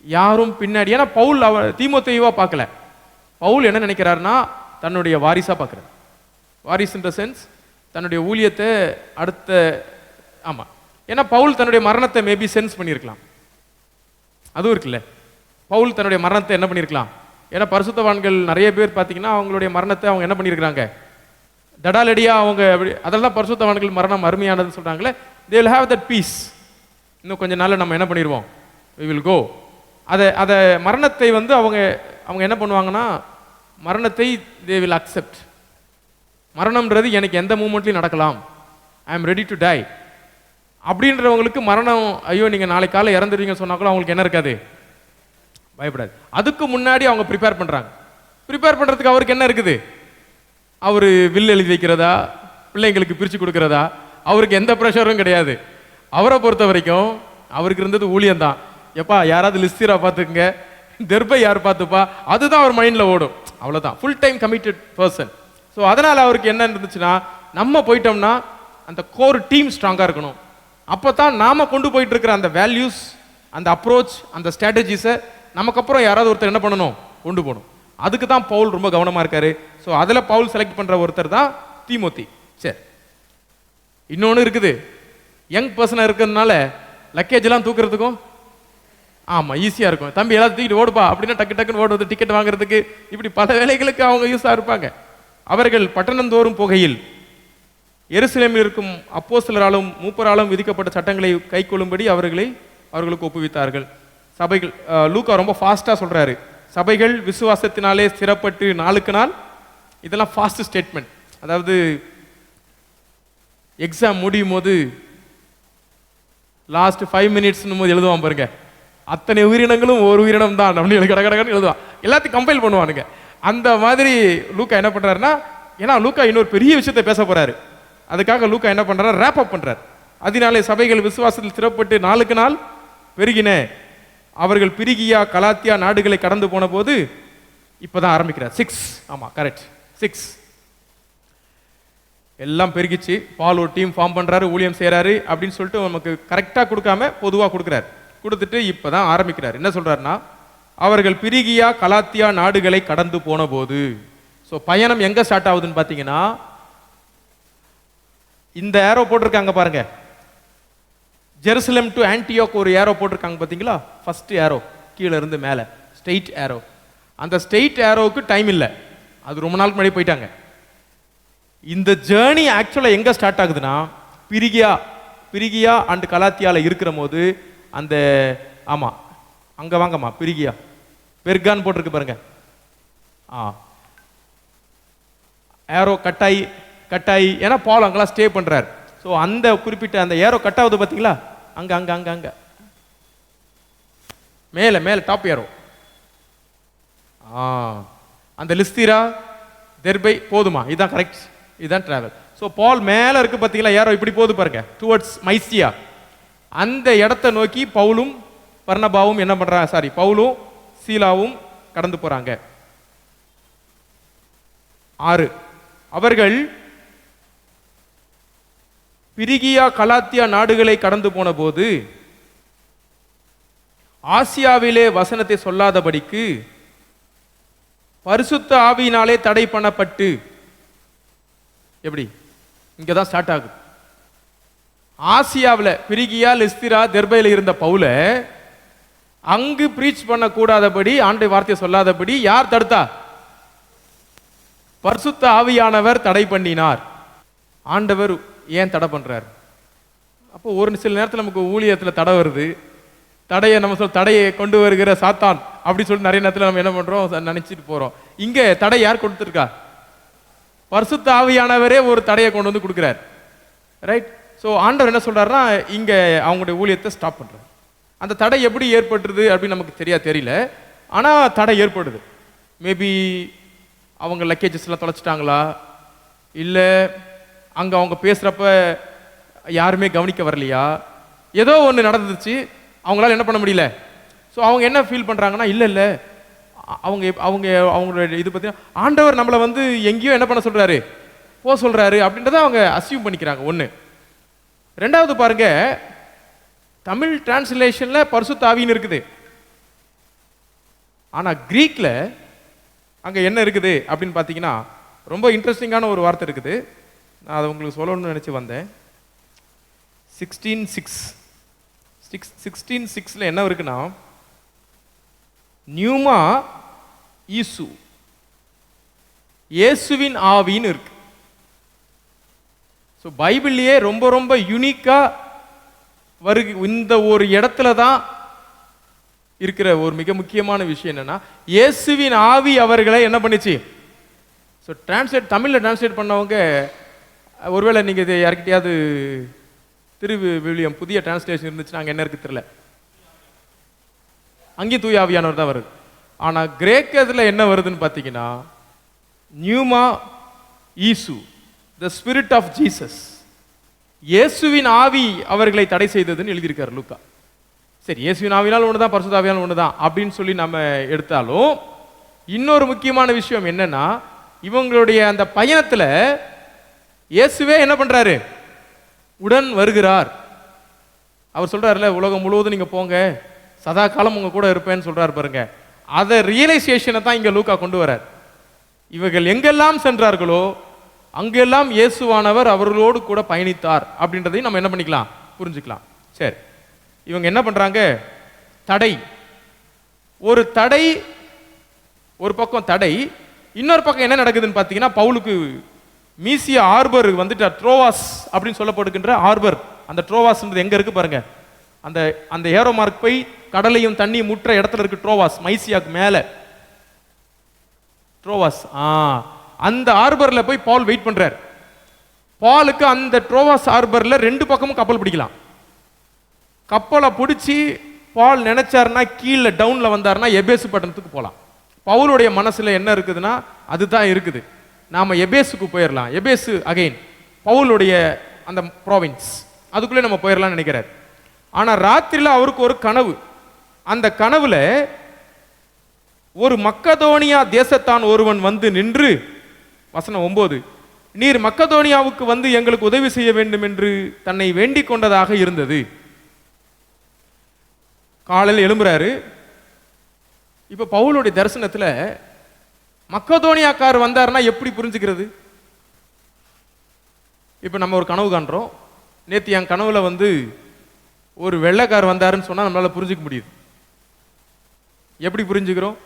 யாரும் பின்னாடி, ஏன்னா பவுல் தீமோத்தேயுவா பார்க்கல. பவுல் என்ன நினைக்கிறாருன்னா தன்னுடைய வாரிசா பார்க்கிறார். வாரிஸ் இன் த சென்ஸ் தன்னுடைய ஊழியத்தை அடுத்த, ஆமா, ஏன்னா பவுல் தன்னுடைய மரணத்தை மேபி சென்ஸ் பண்ணியிருக்கலாம். அதுவும் இருக்குல்ல, பவுல் தன்னுடைய மரணத்தை என்ன பண்ணியிருக்கலாம். ஏன்னா பரிசுத்தவான்கள் நிறைய பேர் பார்த்தீங்கன்னா அவங்களுடைய மரணத்தை அவங்க என்ன பண்ணியிருக்கிறாங்க, தடாலடியா அவங்க அதெல்லாம் பரிசுத்தவான்கள் மரணம் அருமையானதுன்னு சொல்றாங்களே. they will have that peace. இன்னும் கொஞ்ச நாள்ல நம்ம என்ன பண்ணிடுவோம், we will go. அதை மரணத்தை வந்து அவங்க என்ன பண்ணுவாங்கன்னா, மரணத்தை they will accept. மரணம்ன்றது எனக்கு எந்த மூமெண்ட்லையும் நடக்கலாம், I am ready to die அப்படின்றவங்களுக்கு மரணம், ஐயோ நீங்க நாளைக்கு காலை இறந்துருவீங்கன்னு சொன்னா கூட அவங்களுக்கு என்ன இருக்காது, பயப்படாது. அதுக்கு முன்னாடி அவங்க ப்ரிப்பேர் பண்றாங்க. ப்ரிப்பேர் பண்றதுக்கு அவருக்கு என்ன இருக்குது, அவரு வில் எழுதி வைக்கிறதா, பிள்ளைங்களுக்கு பிரிச்சு கொடுக்கறதா, அவருக்கு எந்த ப்ரெஷரும் கிடையாது. அவரை பொறுத்த வரைக்கும் அவருக்கு இருந்தது ஊழியம் தான். எப்பா யாராவது லிஸ்திரா பார்த்துக்குங்க, தெர்பை யார் பார்த்துப்பா, அதுதான் அவர் மைண்ட்ல ஓடும். அவ்வளவுதான், full time committed person. So அதனால அவருக்கு என்ன இருந்துச்சுன்னா, நம்ம போயிட்டோம்னா அந்த கோர் டீம் ஸ்ட்ராங்கா இருக்கணும். அப்பதான் நாம கொண்டு போயிட்டு இருக்கிற அந்த வேல்யூஸ், அந்த அப்ரோச், அந்த ஸ்ட்ராட்டஜிஸை நமக்கு அப்புறம் யாராவது ஒருத்தர் என்ன பண்ணணும், கொண்டு போகணும். அதுக்கு தான் பவுல் ரொம்ப கவனமா இருக்காரு. ஸோ அதுல பவுல் செலக்ட் பண்ற ஒருத்தர் தான் தீமோத்தி. சரி, இன்னொன்னு இருக்குது, யங் பர்சனா இருக்கிறதுனால லக்கேஜ் எல்லாம் தூக்குறதுக்கும் ஆமா ஈஸியா இருக்கும். தம்பி எல்லாத்தையும் தூக்கிட்டு ஓடுப்பா அப்படின்னா டக்கு டக்குன்னு ஓடுவது, டிக்கெட் வாங்குறதுக்கு, இப்படி பல வேலைகளுக்கு அவங்க யூஸா இருப்பாங்க. அவர்கள் பட்டணந்தோறும் போகையில் எருசலேமில் இருக்கும் அப்போஸ்தலராலும் மூப்பராலும் விதிக்கப்பட்ட சட்டங்களை கைக்கொள்ளும்படி அவர்களுக்கு ஒப்புவித்தார்கள். சபைகள், லூக்கா ரொம்ப ஃபாஸ்டா சொல்றாரு, சபைகள் விசுவாசத்தினாலே ஸ்திரப்பட்டு நாளுக்கு நாள். இதெல்லாம் ஃபாஸ்ட் ஸ்டேட்மெண்ட். அதாவது எக்ஸாம் முடியும் போது லாஸ்ட் 5 மினிட்ஸ் போது எழுதுவான் பாருங்க, அத்தனை உயிரினங்களும் ஒரு உயிரினம் தான் அப்படின்னு கடகடன்னு எழுதுவான், எல்லாத்தையும் கம்பைல் பண்ணுவானுங்க. அந்த மாதிரி லூக்கா என்ன பண்றாருன்னா, ஏன்னா லூக்கா இன்னொரு பெரிய விஷயத்தை பேச போறாரு, அதுக்காக லூக்கா என்ன பண்றாரு, ரேப் அப் பண்றாரு. அதனாலே சபைகள் விசுவாசத்தில் ஸ்திரப்பட்டு நாளுக்கு நாள் பெருகின, அவர்கள் பிரிகியா கலாத்தியா நாடுகளை கடந்து போன போது, இப்பதான் ஆரம்பிக்கிறார் 6. ஆமா கரெக்ட், 6. எல்லாம் பெருகிச்சு, பால் ஒரு டீம் ஃபார்ம் பண்றாரு, ஊழியம் செய்யறாரு அப்படின்னு சொல்லிட்டு நமக்கு கரெக்டா கொடுக்காம பொதுவா கொடுக்குறாரு. கொடுத்துட்டு இப்பதான் ஆரம்பிக்கிறார். என்ன சொல்றாருன்னா, அவர்கள் பிரிகியா கலாத்தியா நாடுகளை கடந்து போன போது. ஸோ பயணம் எங்க ஸ்டார்ட் ஆகுதுன்னு பாத்தீங்கன்னா, இந்த ஏரோ போட்டிருக்காங்க பாருங்க, ஜெருசலேம் டு ஆன்டியோக் ஒரு ஏரோ போட்டிருக்காங்க பாத்தீங்களா, ஃபர்ஸ்ட் ஏரோ கீழே இருந்து மேல ஸ்ட்ரெயிட் ஏரோ. அந்த ஸ்ட்ரெயிட் ஏரோவுக்கு டைம் இல்லை, அது ரொம்ப நாளுக்கு முன்னாடி போயிட்டாங்க. இந்த ஜேர்னி ஆக்சுவலா எங்க ஸ்டார்ட் ஆகுதுன்னா, பிரிகியா அண்ட் கலாத்தியால இருக்கிற போது, அந்த ஆமா அங்க வாங்கம்மா, பிரிகியா பெர்கான் போட்டிருக்கு பாருங்க, ஏரோ கட்டாயி ஏன்னா பால் அங்கெல்லாம் ஸ்டே பண்றாரு. ஸோ அந்த குறிப்பிட்ட அந்த ஏரோ கட் ஆகுது பாத்தீங்களா, அங்க அங்க அங்க அங்க மேல மேல டாப் ஏரோ, அந்த லிஸ்திரா தெர்பை போதுமா, இதுதான் கரெக்ட், இதுதான் டிராவல். ஸோ பால் மேல இருக்கு பாத்தீங்களா, ஏரோ இப்படி போகுது பாருங்க, டுவர்ட்ஸ் மைசியா. அந்த இடத்தை நோக்கி பவுலும் பர்னபாவும் என்ன பண்றாங்க, பவுலும் சீலாவும் கடந்து போறாங்க. 6. அவர்கள் பிரிகியா கலாத்தியா நாடுகளை கடந்து போன போது ஆசியாவிலே வசனத்தை சொல்லாதபடிக்கு பரிசுத்த ஆவியினாலே தடை பண்ணப்பட்டு, எப்படி இங்கதான் ஸ்டார்ட் ஆகுது. ஆசியாவில் பிரிகியா லிஸ்திரா தெர்பையில இருந்த பவுல அங்கு பிரீச் பண்ண கூடாதபடி, ஆண்டை வார்த்தையை சொல்லாதபடி யார் தடுத்தா, பரிசுத்த ஆவியானவர் தடை பண்ணினார். ஆண்டவர் ஏன் தடை பண்றார்? அப்போ ஒரு சில நேரத்தில் நமக்கு ஊழியத்தில் தடை வருது, தடையை கொண்டு வருகிற சாத்தான் அப்படி சொல்லி நிறைய நேரத்தில் நம்ம என்ன பண்றோம், நினைச்சிட்டு போறோம். இங்க தடை யார் கொடுத்துருக்கா, பரிசுத்த ஆவியானவரே ஒரு தடையை கொண்டு வந்து கொடுக்குறார். ரைட். ஸோ ஆண்டவர் என்ன சொல்றாருன்னா, இங்க அவங்களுடைய ஊழியத்தை ஸ்டாப் பண்றாரு. அந்த தடை எப்படி ஏற்பட்டுருது அப்படின்னு நமக்கு தெரியல. ஆனா தடை ஏற்படுது. மேபி அவங்க லக்கேஜஸ் எல்லாம் தொலைச்சிட்டாங்களா, இல்ல அங்க அவங்க பேசுறப்ப யாருமே கவனிக்க வரலையா, ஏதோ ஒன்று நடந்துச்சு, அவங்களால என்ன பண்ண முடியல. ஸோ அவங்க என்ன ஃபீல் பண்றாங்கன்னா, இல்ல இல்ல அவங்க அவங்க அவங்களோட இது பத்தி ஆண்டவர் நம்மளை வந்து எங்கேயோ என்ன பண்ண சொல்றாரு, போ சொல்றாரு அப்படின்றத அவங்க அசியூம் பண்ணிக்கிறாங்க. ஒன்று. ரெண்டாவது பாருங்க, தமிழ் டிரான்ஸ்லேஷன்ல பரிசுத்த ஆவின்னு இருக்குது. ஆனா கிரீக்ல அங்க என்ன இருக்குது அப்படின்னு பார்த்தீங்கன்னா, ரொம்ப இன்ட்ரெஸ்டிங்கான ஒரு வார்த்தை இருக்குது. நான் அதை உங்களுக்கு சொல்லணும்னு நினைச்சு வந்தேன். 16:6 என்ன இருக்குன்னா, நியூமா ஈசு, இயேசுவின் ஆவின்னு இருக்கு. ஸோ பைபிள்லயே ரொம்ப ரொம்ப யூனிக்கா இந்த ஒரு இடத்துல தான் இருக்கிற ஒரு மிக முக்கியமான விஷயம் என்னன்னா, இயேசுவின் ஆவி அவர்களை என்ன பண்ணிச்சு. ஸோ தமிழ்ல டிரான்ஸ்லேட் பண்ணவங்க, ஒருவேளை நீங்க இது யார்கிட்டயாவது திருவிவிலியம் புதிய டிரான்ஸ்லேஷன் இருந்துச்சுன்னா அங்க என்ன இருக்கு தெரியல, அங்கேயும் தூய ஆவியானவர் தான் வருது. ஆனா கிரேக்கத்துல என்ன வருதுன்னு பார்த்தீங்கன்னா, pneuma is, the spirit of Jesus, இயேசுவின் ஆவி அவர்களை தடை செய்ததுன்னு எழுதியிருக்காரு லூக்கா. சரி, இயேசுவின் ஆவினால் ஒண்ணுதான், பரிசுத்த ஆவியால் ஒண்ணுதான் அப்படின்னு சொல்லி நம்ம எடுத்தாலும், இன்னொரு முக்கியமான விஷயம் என்னன்னா, இவங்களுடைய அந்த பயணத்துல இயேசுவே என்ன பண்றாரு, உடன் வருகிறார். அவர் சொல்றாருல, உலகம் முழுவதும் நீங்க போங்க, சதா காலம் உங்க கூட இருப்பேன்னு சொல்றாரு பாருங்க. அதை ரியலைசேஷனை தான் இங்க லூக்கா கொண்டு வரார். இவர்கள் எங்கெல்லாம் சென்றார்களோ அங்கெல்லாம் இயேசுவானவர் அவர்களோடு கூட பயணித்தார் அப்படின்றதையும் நம்ம என்ன பண்ணிக்கலாம், புரிஞ்சுக்கலாம். சரி, இவங்க என்ன பண்றாங்க, தடை, ஒரு தடை, ஒரு பக்கம் தடை, இன்னொரு பக்கம் என்ன நடக்குதுன்னு பார்த்தீங்கன்னா, பவுலுக்கு மீசிய ஆர்பர் வந்துட்டு ட்ரோவாஸ் அப்படின்னு சொல்லப்படுகின்ற ஆர்பர், அந்த ட்ரோவாஸ்ன்றது எங்க இருக்கு பாருங்க, அந்த அந்த ஏரோமார்க் போய் கடலையும் தண்ணியும் முற்ற இடத்துல இருக்கு ட்ரோவாஸ், மைசியாக்கு மேல ட்ரோவாஸ். அந்த ஆர்பர்ல போய் பால் வெயிட் பண்றார். பாலுக்கு அந்த ட்ரோவாஸ் ஆர்பர்ல ரெண்டு பக்கமும் கப்பல் பிடிக்கலாம். கப்பலை பிடிச்சி பால் நினைச்சாருன்னா கீழே டவுன்ல வந்தாருன்னா எபேசு பட்டணத்துக்கு போகலாம். பவுலுடைய மனசுல என்ன இருக்குதுன்னா அதுதான் இருக்குது, நாம எபேசுக்கு போயிடலாம். எபேசு அகைன் பவுலுடைய அந்த ப்ராவின்ஸ், அதுக்குள்ளே நம்ம போயிடலாம்னு நினைக்கிறார். ஆனா ராத்திரில அவருக்கு ஒரு கனவு. அந்த கனவுல ஒரு மக்கதோனியா தேசத்தான் ஒருவன் வந்து நின்று, வசனம் 9, நீர் மக்கதோனியாவுக்கு வந்து எங்களுக்கு உதவி செய்ய வேண்டும் என்று தன்னை வேண்டிக் கொண்டதாக இருந்தது. காலையில் எழும்புறாரு. இப்ப பவுலுடைய தரிசனத்துல மக்கதோனியாக்கார் வந்தாருன்னா எப்படி புரிஞ்சுக்கிறது? இப்ப நம்ம ஒரு கனவு காண்றோம். நேத்து என் கனவுல வந்து ஒரு வெள்ளைக்கார் வந்தாருன்னு சொன்னா நம்மளால புரிஞ்சுக்க முடியுது. எப்படி புரிஞ்சுக்கிறோம்?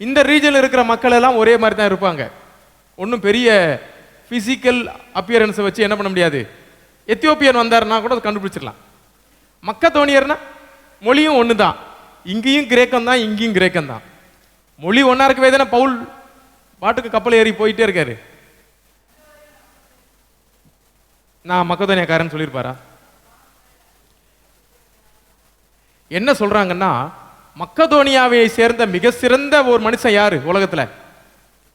இந்த ரீஜன்ல இருக்கிற மக்கள் எல்லாம் ஒரே மாதிரி தான் இருப்பாங்க. ஒன்றும் பெரிய பிசிக்கல் அப்பியரன்ஸை வச்சு என்ன பண்ண முடியாது. எத்தியோப்பியன் வந்தாருன்னா கூட கண்டுபிடிச்சிடலாம். மக்கதோனியர்னா மொழியும் ஒன்று தான், இங்கேயும் கிரேக்கம் தான், இங்கேயும் கிரேக்கம் தான். மொழி ஒன்னா இருக்கவே தானே பவுல் பாட்டுக்கு கப்பல் ஏறி போயிட்டே இருக்காரு. நான் மக்கதோனியாக்காரன் சொல்லியிருப்பாரா? என்ன சொல்றாங்கன்னா, மக்கதோனியாவை சேர்ந்த மிக சிறந்த ஒரு மனுஷன் யாரு உலகத்துல?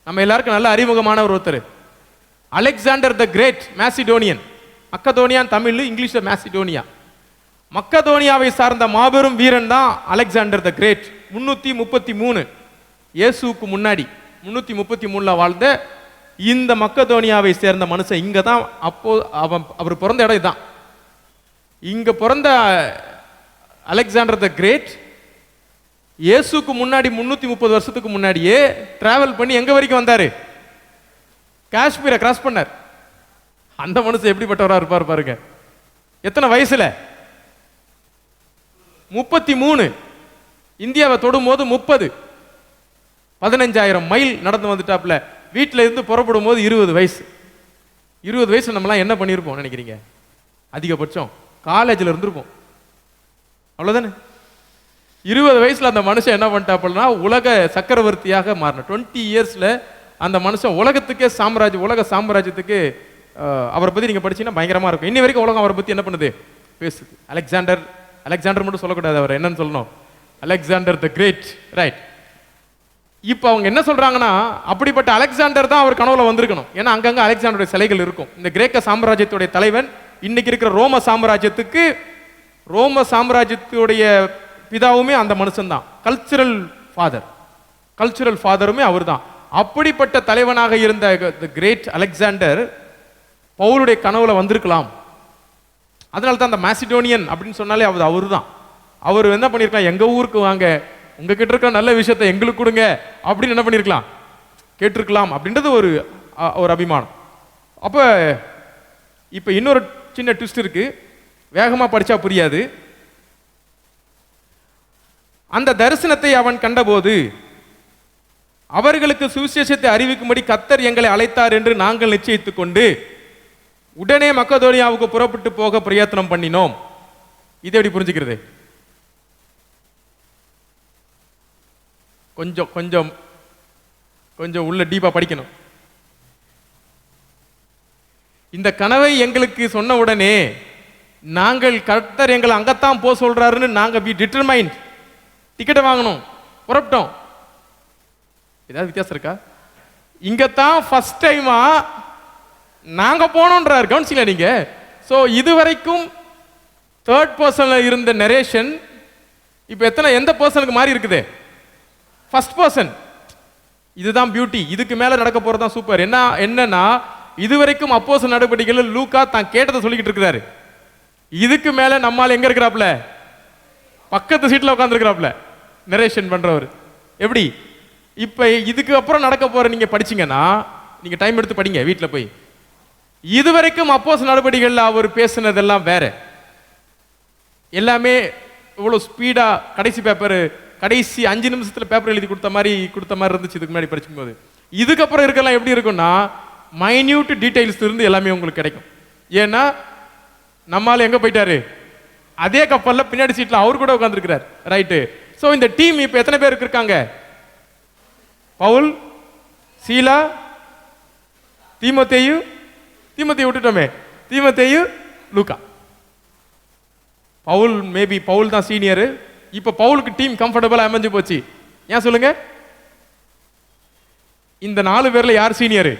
நம்ம எல்லாருக்கும் நல்ல அறிமுகமான ஒருத்தர், அலெக்சாண்டர் த கிரேட் மேசிடோனியன். மக்கதோனியான் தமிழ், இங்கிலீஷ்ல மேசிடோனியா. மக்கதோனியாவை சார்ந்த மாபெரும் வீரன் தான் அலெக்சாண்டர் த கிரேட். 333 இயேசுக்கு முன்னாடி 333 வாழ்ந்த இந்த மக்கதோனியாவை சேர்ந்த மனுஷன் இங்க தான். அப்போ அவர் பிறந்த இடம் இதுதான். இங்க பிறந்த அலெக்சாண்டர் த கிரேட் இயேசுக்கு முன்னாடி 330 வருஷத்துக்கு முன்னாடியே டிராவல் பண்ணி எங்க வரைக்கும் வந்தாரு? காஷ்மீரை கிராஸ் பண்ணார். அந்த மனுஷன் எப்படிப்பட்டவரா இருப்பார் பாருங்க. எத்தனை வயசுல? 33. இந்தியாவை தொடும் போது 30. 15,000 மைல் நடந்து வந்துட்டாப்ல. வீட்டில இருந்து புறப்படும் போது 20 வயசு. 20 வயசு நம்மலாம் என்ன பண்ணியிருப்போம் நினைக்கிறீங்க? அதிகபட்சம் காலேஜில் இருந்திருப்போம், அவ்வளவுதானே? 20 வயசுல அந்த மனுஷன் என்ன பண்ணிட்டாப்புலனா உலக சக்கரவர்த்தியாக மாறின. 20 இயர்ஸ்ல அந்த மனுஷன் உலகத்துக்கே உலக சாம்ராஜ்யத்துக்கு அவரை பத்தி நீங்க படிச்சீங்கன்னா பயங்கரமா இருக்கும். இன்னி வரைக்கும் உலகம் அவரை பத்தி என்ன பண்ணுது, பேசுது. அலெக்சாண்டர் மட்டும் சொல்லக்கூடாது, அவர் என்னன்னு சொல்லணும், அலெக்சாண்டர் த கிரேட், ரைட். இப்போ அவங்க என்ன சொல்றாங்கன்னா, அப்படிப்பட்ட அலெக்சாண்டர் தான் அவர் கனவுல வந்திருக்கணும். ஏன்னா அங்கங்க அலெக்சாண்டருடைய சிலைகள் இருக்கும். இந்த கிரேக்க சாம்ராஜ்யத்துடைய தலைவன் இன்னைக்கு இருக்கிற ரோம சாம்ராஜ்யத்துடைய பிதாவுமே அந்த மனுஷன் தான். கல்ச்சுரல் ஃபாதருமே அவர் தான். அப்படிப்பட்ட தலைவனாக இருந்த கிரேட் அலெக்சாண்டர் பவுலுடைய கனவுல வந்திருக்கலாம். அதனால தான் அந்த மாசிடோனியன் அப்படின்னு சொன்னாலே அவரு தான். அவர் என்ன பண்ணிருக்கலாம், எங்க ஊருக்கு வாங்க, உங்ககிட்ட இருக்க நல்ல விஷயத்தை எங்களுக்கு கொடுங்க அப்படின்னு என்ன பண்ணிருக்கலாம், கேட்டிருக்கலாம் அப்படின்றது ஒரு அபிமானம். அப்ப இப்ப இன்னொரு சின்ன ட்விஸ்ட் இருக்கு, வேகமா படிச்சா புரியாது. அந்த தரிசனத்தை அவன் கண்டபோது அவர்களுக்கு சுவிசேஷத்தை அறிவிக்கும்படி கர்த்தர் எங்களை அழைத்தார் என்று நாங்கள் நிச்சயித்துக் கொண்டு உடனே மக்கதோனியாவுக்கு புறப்பட்டு போக பிரயத்தனம் பண்ணினோம். இதை எப்படி புரிஞ்சுக்கிறது? கொஞ்சம் கொஞ்சம் கொஞ்சம் உள்ள டீப்பா படிக்கணும். இந்த கனவை எங்களுக்கு சொன்ன உடனே நாங்கள் கர்த்தர் எங்களை அங்கத்தான் போக சொல்றாருன்னு நாங்க டிட்டர்மைன்ட், டிக்கெட்டை வாங்கணும், புறப்பட்டோம். ஏதாவது வித்தியாசம் இருக்கா? இங்கத்தான் ஃபர்ஸ்ட் டைமா நாங்க போனோன்றார், கவனிச்சிங்களா நீங்க? ஸோ இதுவரைக்கும் தேர்ட் பர்சன்ல இருந்த நரேஷன் இப்போ எந்த பர்சனுக்கு மாறி இருக்குது? First person. இதுதான் பியூட்டி. இதுக்கு மேல நடக்க போறதுதான் சூப்பர். என்னன்னா இதுவரைக்கும் அப்போஸ்தலர் நடவடிக்கைகள் லூக்கா தான் கேட்டதை சொல்லிக்கிட்டு இருக்கிறாரு. இதுக்கு மேல நம்மால் எங்க இருக்கிறாப்ல, பக்கத்து சீட்ல உட்கார்ந்து இருக்கிறாப்ல நரேஷன் பண்றவர். எப்படி இப்ப இதுக்கு அப்புறம் நடக்க போற நீங்க படிச்சீங்கன்னா, நீங்க டைம் எடுத்து படிங்க வீட்டுல போய். இதுவரைக்கும் அப்போஸ்தலர் நடவடிக்கைகள் அவர் பேசுனதெல்லாம் வேற, எல்லாமே இவ்வளவு ஸ்பீடா கடைசி 5 நிமிஷத்துல பேப்பர் எழுதி கொடுத்த மாதிரி இருந்துச்சு இதுக்கு முன்னாடி படிச்சுக்கும் போது. இதுக்கப்புறம் இருக்கலாம் எப்படி இருக்கும்னா மைன்யூட் டீடைல்ஸ் இருந்து எல்லாமே உங்களுக்கு கிடைக்கும். ஏன்னா நம்மால எங்க போயிட்டாரு, அதே கப்பல்ல பின்னாடி சீட்ல அவர் கூட உட்கார்ந்துருக்கிறார், ரைட்டு. சோ இந்த டீம் இப்ப எத்தனை பேர் இருக்காங்க? பவுல், சீலா, தீமோத்தேயு விட்டுட்டோமே, தீமோத்தேயு, லூக்கா. பவுல் தான் சீனியர். இப்ப பவுலுக்கு டீம் கம்ஃபர்டபிளா அமைஞ்சு போச்சு. ஏன் சொல்லுங்க? இந்த 4 பேர்ல யார் சீனியர்?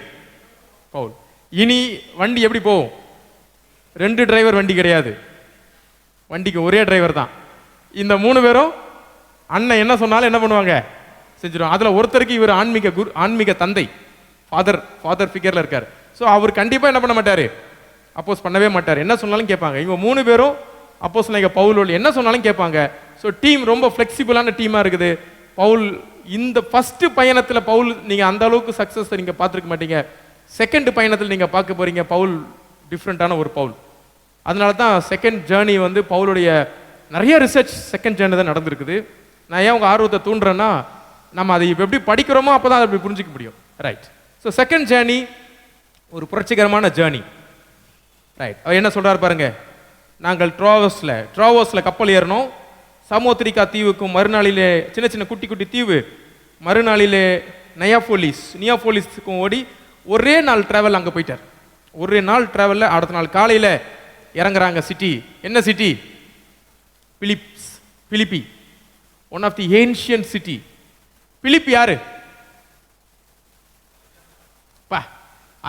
பவுல். இனி வண்டி எப்படி போகும்? 2 டிரைவர் வண்டி கிடையாது, வண்டிக்கு ஒரே டிரைவர் தான். இந்த 3 பேரும் அண்ணன் என்ன சொன்னாலும் என்ன பண்ணுவாங்க, செஞ்சிடும். அதுல ஒருத்தருக்கு இவர் ஆன்மீக தந்தை, ஃபாதர் ஃபிகர்ல இருக்காரு. ஸோ அவர் கண்டிப்பா என்ன பண்ண மாட்டாரு, அப்போஸ் பண்ணவே மாட்டார். என்ன சொன்னாலும் கேட்பாங்க. இவங்க 3 பேரும் அப்போஸ் பவுல் என்ன சொன்னாலும் கேட்பாங்க. ஸோ டீம் ரொம்ப ஃபிளெக்சிபிளான டீமா இருக்குது. பவுல் இந்த ஃபர்ஸ்ட் பயணத்தில் நீங்க அந்த அளவுக்கு சக்சஸ் நீங்க பார்த்துருக்க மாட்டீங்க. செகண்ட் பயணத்தில் நீங்க பார்க்க போறீங்க பவுல் டிஃப்ரெண்டான ஒரு பவுல். அதனால தான் செகண்ட் ஜேர்னி பவுலுடைய நிறைய ரிசர்ச் செகண்ட் ஜேர்னி தான் நடந்திருக்குது. நான் ஏன் உங்க ஆர்வத்தை தூண்டுறேன்னா, நம்ம அதை எப்படி படிக்கிறோமோ அப்பதான் அதை அப்படி புரிஞ்சிக்க முடியும், ரைட். ஸோ செகண்ட் ஜேர்னி ஒரு புரட்சிகரமான ஜேர்னி, ரைட். அவர் என்ன சொல்றாரு பாருங்க. நாங்கள் ட்ராவோஸ்ல கப்பல் ஏறணும். சமோத்ரிகா தீவுக்கும் மறுநாளிலே சின்ன குட்டி தீவு, மறுநாளிலே நியாபோலிஸ்க்கும் ஓடி ஒரே நாள் டிராவல் அங்கே போயிட்டார். ஒரே நாள் டிராவல்ல அடுத்த நாள் காலையில இறங்குறாங்க. சிட்டி என்ன city? Philippi, one of the ancient city. Philip யாரு?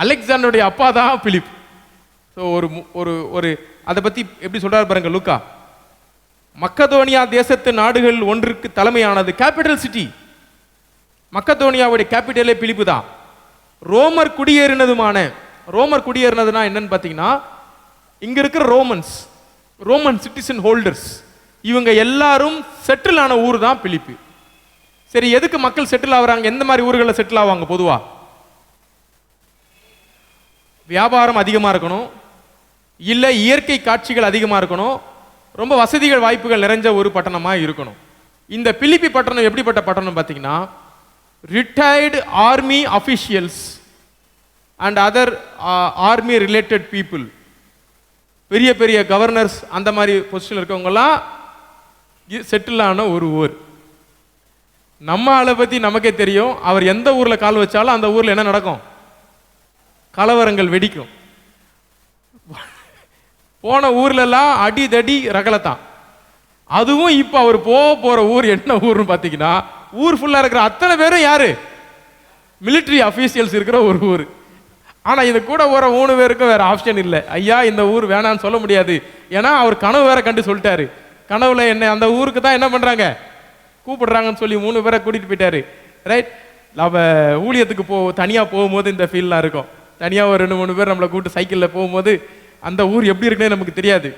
அலெக்சாண்டருடைய அப்பா தான் பிலிப். ஸோ ஒரு அதை பத்தி எப்படி சொல்றாரு பாருங்க லூக்கா. மக்கதோனியா தேசத்து நாடுகள் ஒன்றுக்கு தலைமையானது, கேபிட்டல் சிட்டி. மக்கதோனியாவுடைய கேபிட்டலே பிலிப்பு தான். ரோமர் குடியேறினதுனா என்னன்னு பார்த்தீங்கன்னா, இங்க இருக்கிற ரோமன் சிட்டிசன் ஹோல்டர்ஸ் இவங்க எல்லாரும் செட்டில் ஆன ஊர் தான் பிலிப்பு. சரி, எதுக்கு மக்கள் செட்டில் ஆகுறாங்க? எந்த மாதிரி ஊர்களில் செட்டில் ஆவாங்க? பொதுவா வியாபாரம் அதிகமா இருக்கணும், இல்ல இயற்கை காட்சிகள் அதிகமா இருக்கணும், ரொம்ப வசதிகள் வாய்ப்புகள் நிறைஞ்ச ஒரு பட்டணமா இருக்கணும். இந்த பிலிப்பி பட்டணம் எப்படிப்பட்ட பட்டணம் பார்த்தீங்கன்னா, retired army officials and other army related people, பெரிய பெரிய கவர்னர்ஸ் அந்த மாதிரி பொசிஷன் இருக்கவங்கலாம் செட்டில் ஆன ஒரு ஊர். நம்ம ஆளை பத்தி நமக்கே தெரியும். அவர் எந்த ஊர்ல கால் வச்சாலும் அந்த ஊர்ல என்ன நடக்கும்? கலவரங்கள் வெடிக்கும். போன ஊர்ல எல்லாம் அடிதடி ரகலத்தான். அதுவும் இப்ப அவர் போற ஊர் என்ன ஊர்னு பாத்தீங்கன்னா, ஊர் ஃபுல்லா இருக்கிற அத்தனை பேரும் யாரு? மிலிட்டரி அபிஷியல்ஸ் இருக்கிற ஒரு ஊர். ஆனா இது கூட ஒரு 3 பேருக்கும் வேற ஆப்ஷன் இல்லை. ஐயா இந்த ஊர் வேணான்னு சொல்ல முடியாது. ஏன்னா அவர் கனவு வேற கண்டு சொல்லிட்டாரு. கனவுல என்ன அந்த ஊருக்கு தான் என்ன பண்றாங்க, கூப்பிடுறாங்கன்னு சொல்லி 3 பேரை கூட்டிட்டு போயிட்டாரு. ரைட். நம்ம ஊழியத்துக்கு தனியா போகும்போது இந்த ஃபீல்லாம் இருக்கும். தனியா ஒரு 2-3 பேர் நம்மளை கூப்பிட்டு சைக்கிள்ல போகும்போது அந்த ஊர் எப்படி இருக்குன்னு நமக்கு தெரியாது.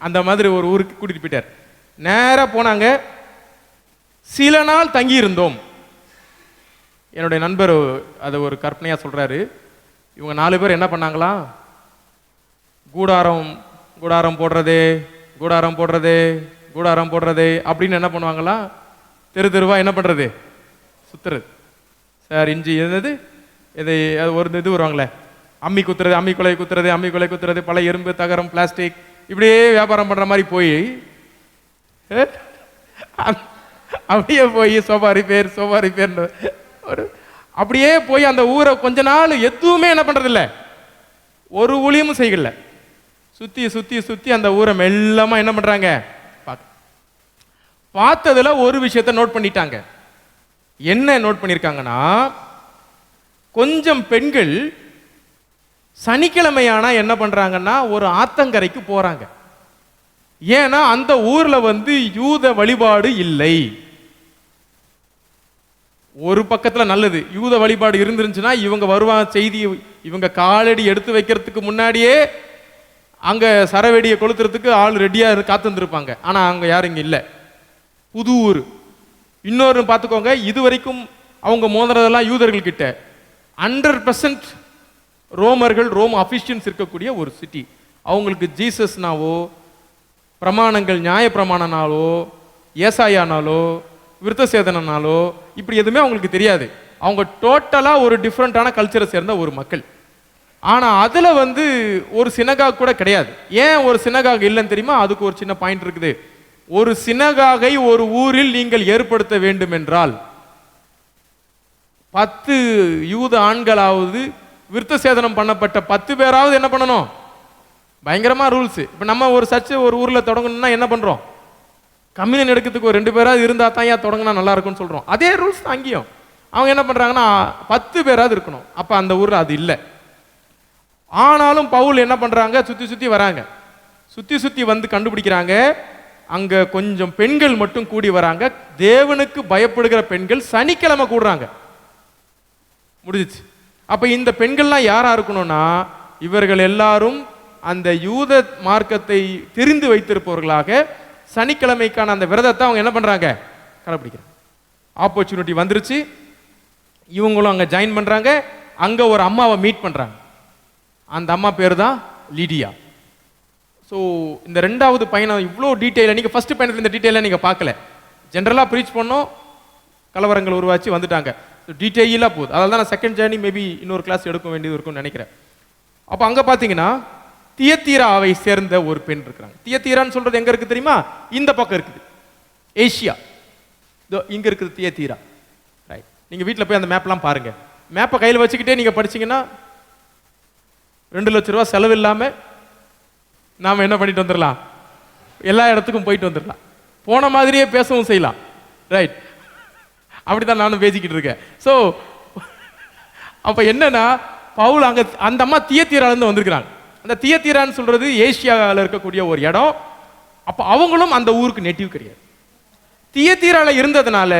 அந்த மாதிரி ஒரு ஊருக்கு கூட்டிட்டு போயிட்டார். நேரா போனாங்க. சில நாள் தங்கி இருந்தோம். என்னுடைய நண்பர் அதை ஒரு கற்பனையா சொல்றாரு. இவங்க 4 பேர் என்ன பண்ணாங்களா, கூடாரம் கூடாரம் போடுறதே கூடாரம் போடுறதே கூடாரம் போடுறதே அப்படின்னு என்ன பண்ணுவாங்களா, தெரு தெருவா என்ன பண்றது, சுத்துறது. சார் இஞ்சி என்னது இது ஒரு இது வருவாங்களே, அம்மி குத்துறது, அம்மி கொலை குத்துறது, அம்மி கொலை குத்துறது, பல எறும்பு தகரம் பிளாஸ்டிக் இப்படியே வியாபாரம் பண்ற மாதிரி போய் அப்படியே போய் சோபாரி பேர் ஒரு அப்படியே போய் அந்த ஊரை கொஞ்ச நாள் எதுவுமே என்ன பண்றது இல்ல, ஒரு ஊழியமும் செய்யல. சுத்தி சுத்தி சுத்தி அந்த ஊரை மெல்லமா என்ன பண்றாங்க, பார்த்ததுல ஒரு விஷயத்தை நோட் பண்ணிட்டாங்க. என்ன நோட் பண்ணிருக்காங்கன்னா, கொஞ்சம் பெண்கள் சனிக்கிழமையானா என்ன பண்றாங்கன்னா ஒரு ஆத்தங்கரைக்கு போறாங்க. ஏன்னா அந்த ஊர்ல யூத வழிபாடு இல்லை. ஒரு பக்கத்துல நல்லது, யூத வழிபாடு இருந்துருந்துச்சுன்னா இவங்க வருவாங்க, செய்தி இவங்க காலடி எடுத்து வைக்கிறதுக்கு முன்னாடியே அங்க சரவெடியை கொளுத்துறதுக்கு ஆள் ரெடியா காத்துருப்பாங்க. ஆனா அங்க யாரும் இங்க இல்ல, புது ஊர். இன்னொரு பார்த்துக்கோங்க, இது வரைக்கும் அவங்க மோதுறதெல்லாம் யூதர்கள் கிட்ட 100% ரோமர்கள், ரோம் அபிஷியன்ஸ் இருக்கக்கூடிய ஒரு சிட்டி. அவங்களுக்கு ஜீசஸ்னாவோ பிரமாணங்கள், நியாய பிரமாணனாலோ ஏசாயானாலோ விருத்த சேதனாலோ இப்படி எதுவுமே அவங்களுக்கு தெரியாது. அவங்க டோட்டலா ஒரு டிஃப்ரெண்டான கல்ச்சரை சேர்ந்த ஒரு மக்கள். ஆனா அதுல ஒரு சினகாக் கூட கிடையாது. ஏன் ஒரு சினகாக் இல்லைன்னு தெரியுமா? அதுக்கு ஒரு சின்ன பாயிண்ட் இருக்குது. ஒரு சினகாகை ஒரு ஊரில் நீங்கள் ஏற்படுத்த வேண்டும் என்றால் 10 யூத ஆண்களாவது விருத்த சேதனம் பண்ணப்பட்ட 10 பேராவது என்ன பண்ணணும், பயங்கரமா ரூல்ஸ். இப்ப நம்ம ஒரு சர்ச்சை ஒரு ஊர்ல தொடங்கணும்னா என்ன பண்றோம், கம்யூனியன் எடுக்கிறதுக்கு ஒரு 2 பேராவது இருந்தா தான் ஏன் தொடங்கினா நல்லா இருக்கும்னு சொல்றோம். அதே ரூல்ஸ் தான் அங்கேயும். அவங்க என்ன பண்றாங்கன்னா 10 பேராவது இருக்கணும். அப்ப அந்த ஊர்ல அது இல்லை. ஆனாலும் பவுல் என்ன பண்றாங்க, சுத்தி சுத்தி வராங்க. சுத்தி சுத்தி கண்டுபிடிக்கிறாங்க, அங்க கொஞ்சம் பெண்கள் மட்டும் கூடி வராங்க. தேவனுக்கு பயப்படுகிற பெண்கள் சனிக்கிழமை கூடுறாங்க. முடிஞ்சிச்சு. அப்ப இந்த பெண்கள்லாம் யாரா இருக்கணும்னா, இவர்கள் எல்லாரும் அந்த யூத மார்க்கத்தை தெரிந்து வைத்திருப்பவர்களாக சனிக்கிழமைக்கான அந்த விரதத்தை அவங்க என்ன பண்றாங்க, கடைபிடிக்கிறாங்க. ஆப்பர்ச்சுனிட்டி வந்துருச்சு. இவங்களும் அங்க ஜாயின் பண்றாங்க. அங்க ஒரு அம்மாவை மீட் பண்றாங்க. அந்த அம்மா பேர் தான் லிடியா. ஸோ இந்த 2வது பயணம் இவ்வளோ டீட்டெயிலாக நீங்கள் ஃபர்ஸ்ட் பயணத்தில் இந்த டீட்டெயிலாக நீங்கள் பார்க்கல. ஜென்ரலாக ப்ரீச் பண்ணோம், கலவரங்கள் உருவாச்சு வந்துட்டாங்க. டீட்டெயிலாக போகுது. அதனால தான் நான் செகண்ட் ஜேர்னி மேபி இன்னொரு கிளாஸ் எடுக்க வேண்டியது இருக்கும்னு நினைக்கிறேன். அப்போ அங்கே பார்த்தீங்கன்னா தியத்தீராவை சேர்ந்த ஒரு பெண் இருக்கிறாங்க. தியத்தீரான்னு சொல்றது எங்க இருக்கு தெரியுமா? இந்த பக்கம் இருக்குது, ஏசியா. இங்க இருக்குது தியத்தீரா. ரைட். நீங்க வீட்டில் போய் அந்த மேப்லாம் பாருங்க. மேப்பை கையில் வச்சுக்கிட்டே நீங்க படிச்சீங்கன்னா 2 லட்சம் ரூபாய் செலவு இல்லாம நாம என்ன பண்ணிட்டு வந்துடலாம், எல்லா இடத்துக்கும் போயிட்டு வந்துடலாம். போன மாதிரியே பேசவும் செய்யலாம். ரைட். அப்படிதான் நானும் பேசிக்கிட்டு இருக்கேன். ஸோ அப்ப என்னன்னா, பவுல் அங்க அந்த அம்மா தியத்தீரால இருந்து வந்திருக்கிறாங்க. அந்த தியத்தீரான்னு சொல்றது ஏசியாவில் இருக்கக்கூடிய ஒரு இடம். அப்ப அவங்களும் அந்த ஊருக்கு நெட்டிவ் கிடையாது. தியத்தீரால இருந்ததுனால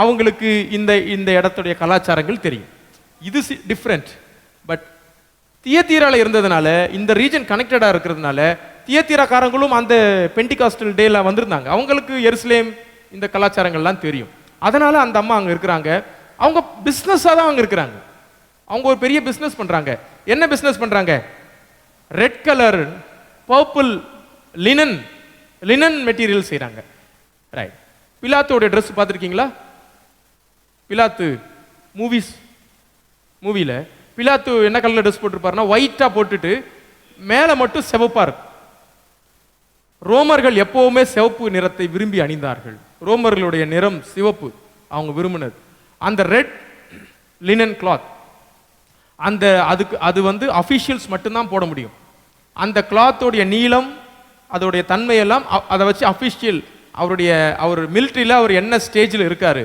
அவங்களுக்கு இந்த இந்த இடத்துடைய கலாச்சாரங்கள் தெரியும். இது டிஃப்ரெண்ட். பட் தியத்தீரால இருந்ததுனால, இந்த ரீஜன் கனெக்டடா இருக்கிறதுனால, தியத்தீராக்காரங்களும் அந்த பெண்டிகாஸ்டல் டேல வந்திருந்தாங்க. அவங்களுக்கு எருசலேம் இந்த கலாச்சாரங்கள்லாம் தெரியும். அதனால அந்த அம்மா அங்க இருக்கிறாங்க. அவங்க பிசினஸா தான் அங்க இருக்கிறாங்க. அவங்க ஒரு பெரிய பிசினஸ் பண்றாங்க. என்ன பிசினஸ் பண்றாங்க? Red colour, purple linen material செய்றாங்க. ரைட். பிலாத்தோட ட்ரெஸ் பார்த்துருக்கீங்களா? பிலாத்து மூவில பிலாத்து என்ன கலர்ல ட்ரெஸ் போட்டிருப்பாருன்னா, ஒயிட்டா போட்டுட்டு மேல மட்டும் சிவப்பா இருக்கு. ரோமர்கள் எப்பவுமே சிவப்பு நிறத்தை விரும்பி அணிந்தார்கள். ரோமர்களுடைய நிறம் சிவப்பு. அவங்க விரும்பினது. அந்த ரெட் லினன் கிளாத், அந்த அது வந்து அஃபிஷியல்ஸ் மட்டும்தான் போட முடியும். அந்த கிளாத்தோடைய நீளம், அதோடைய தன்மையெல்லாம் அதை வச்சு அஃபிஷியல் அவர் மிலிட்ரியில் அவர் என்ன ஸ்டேஜில் இருக்காரு,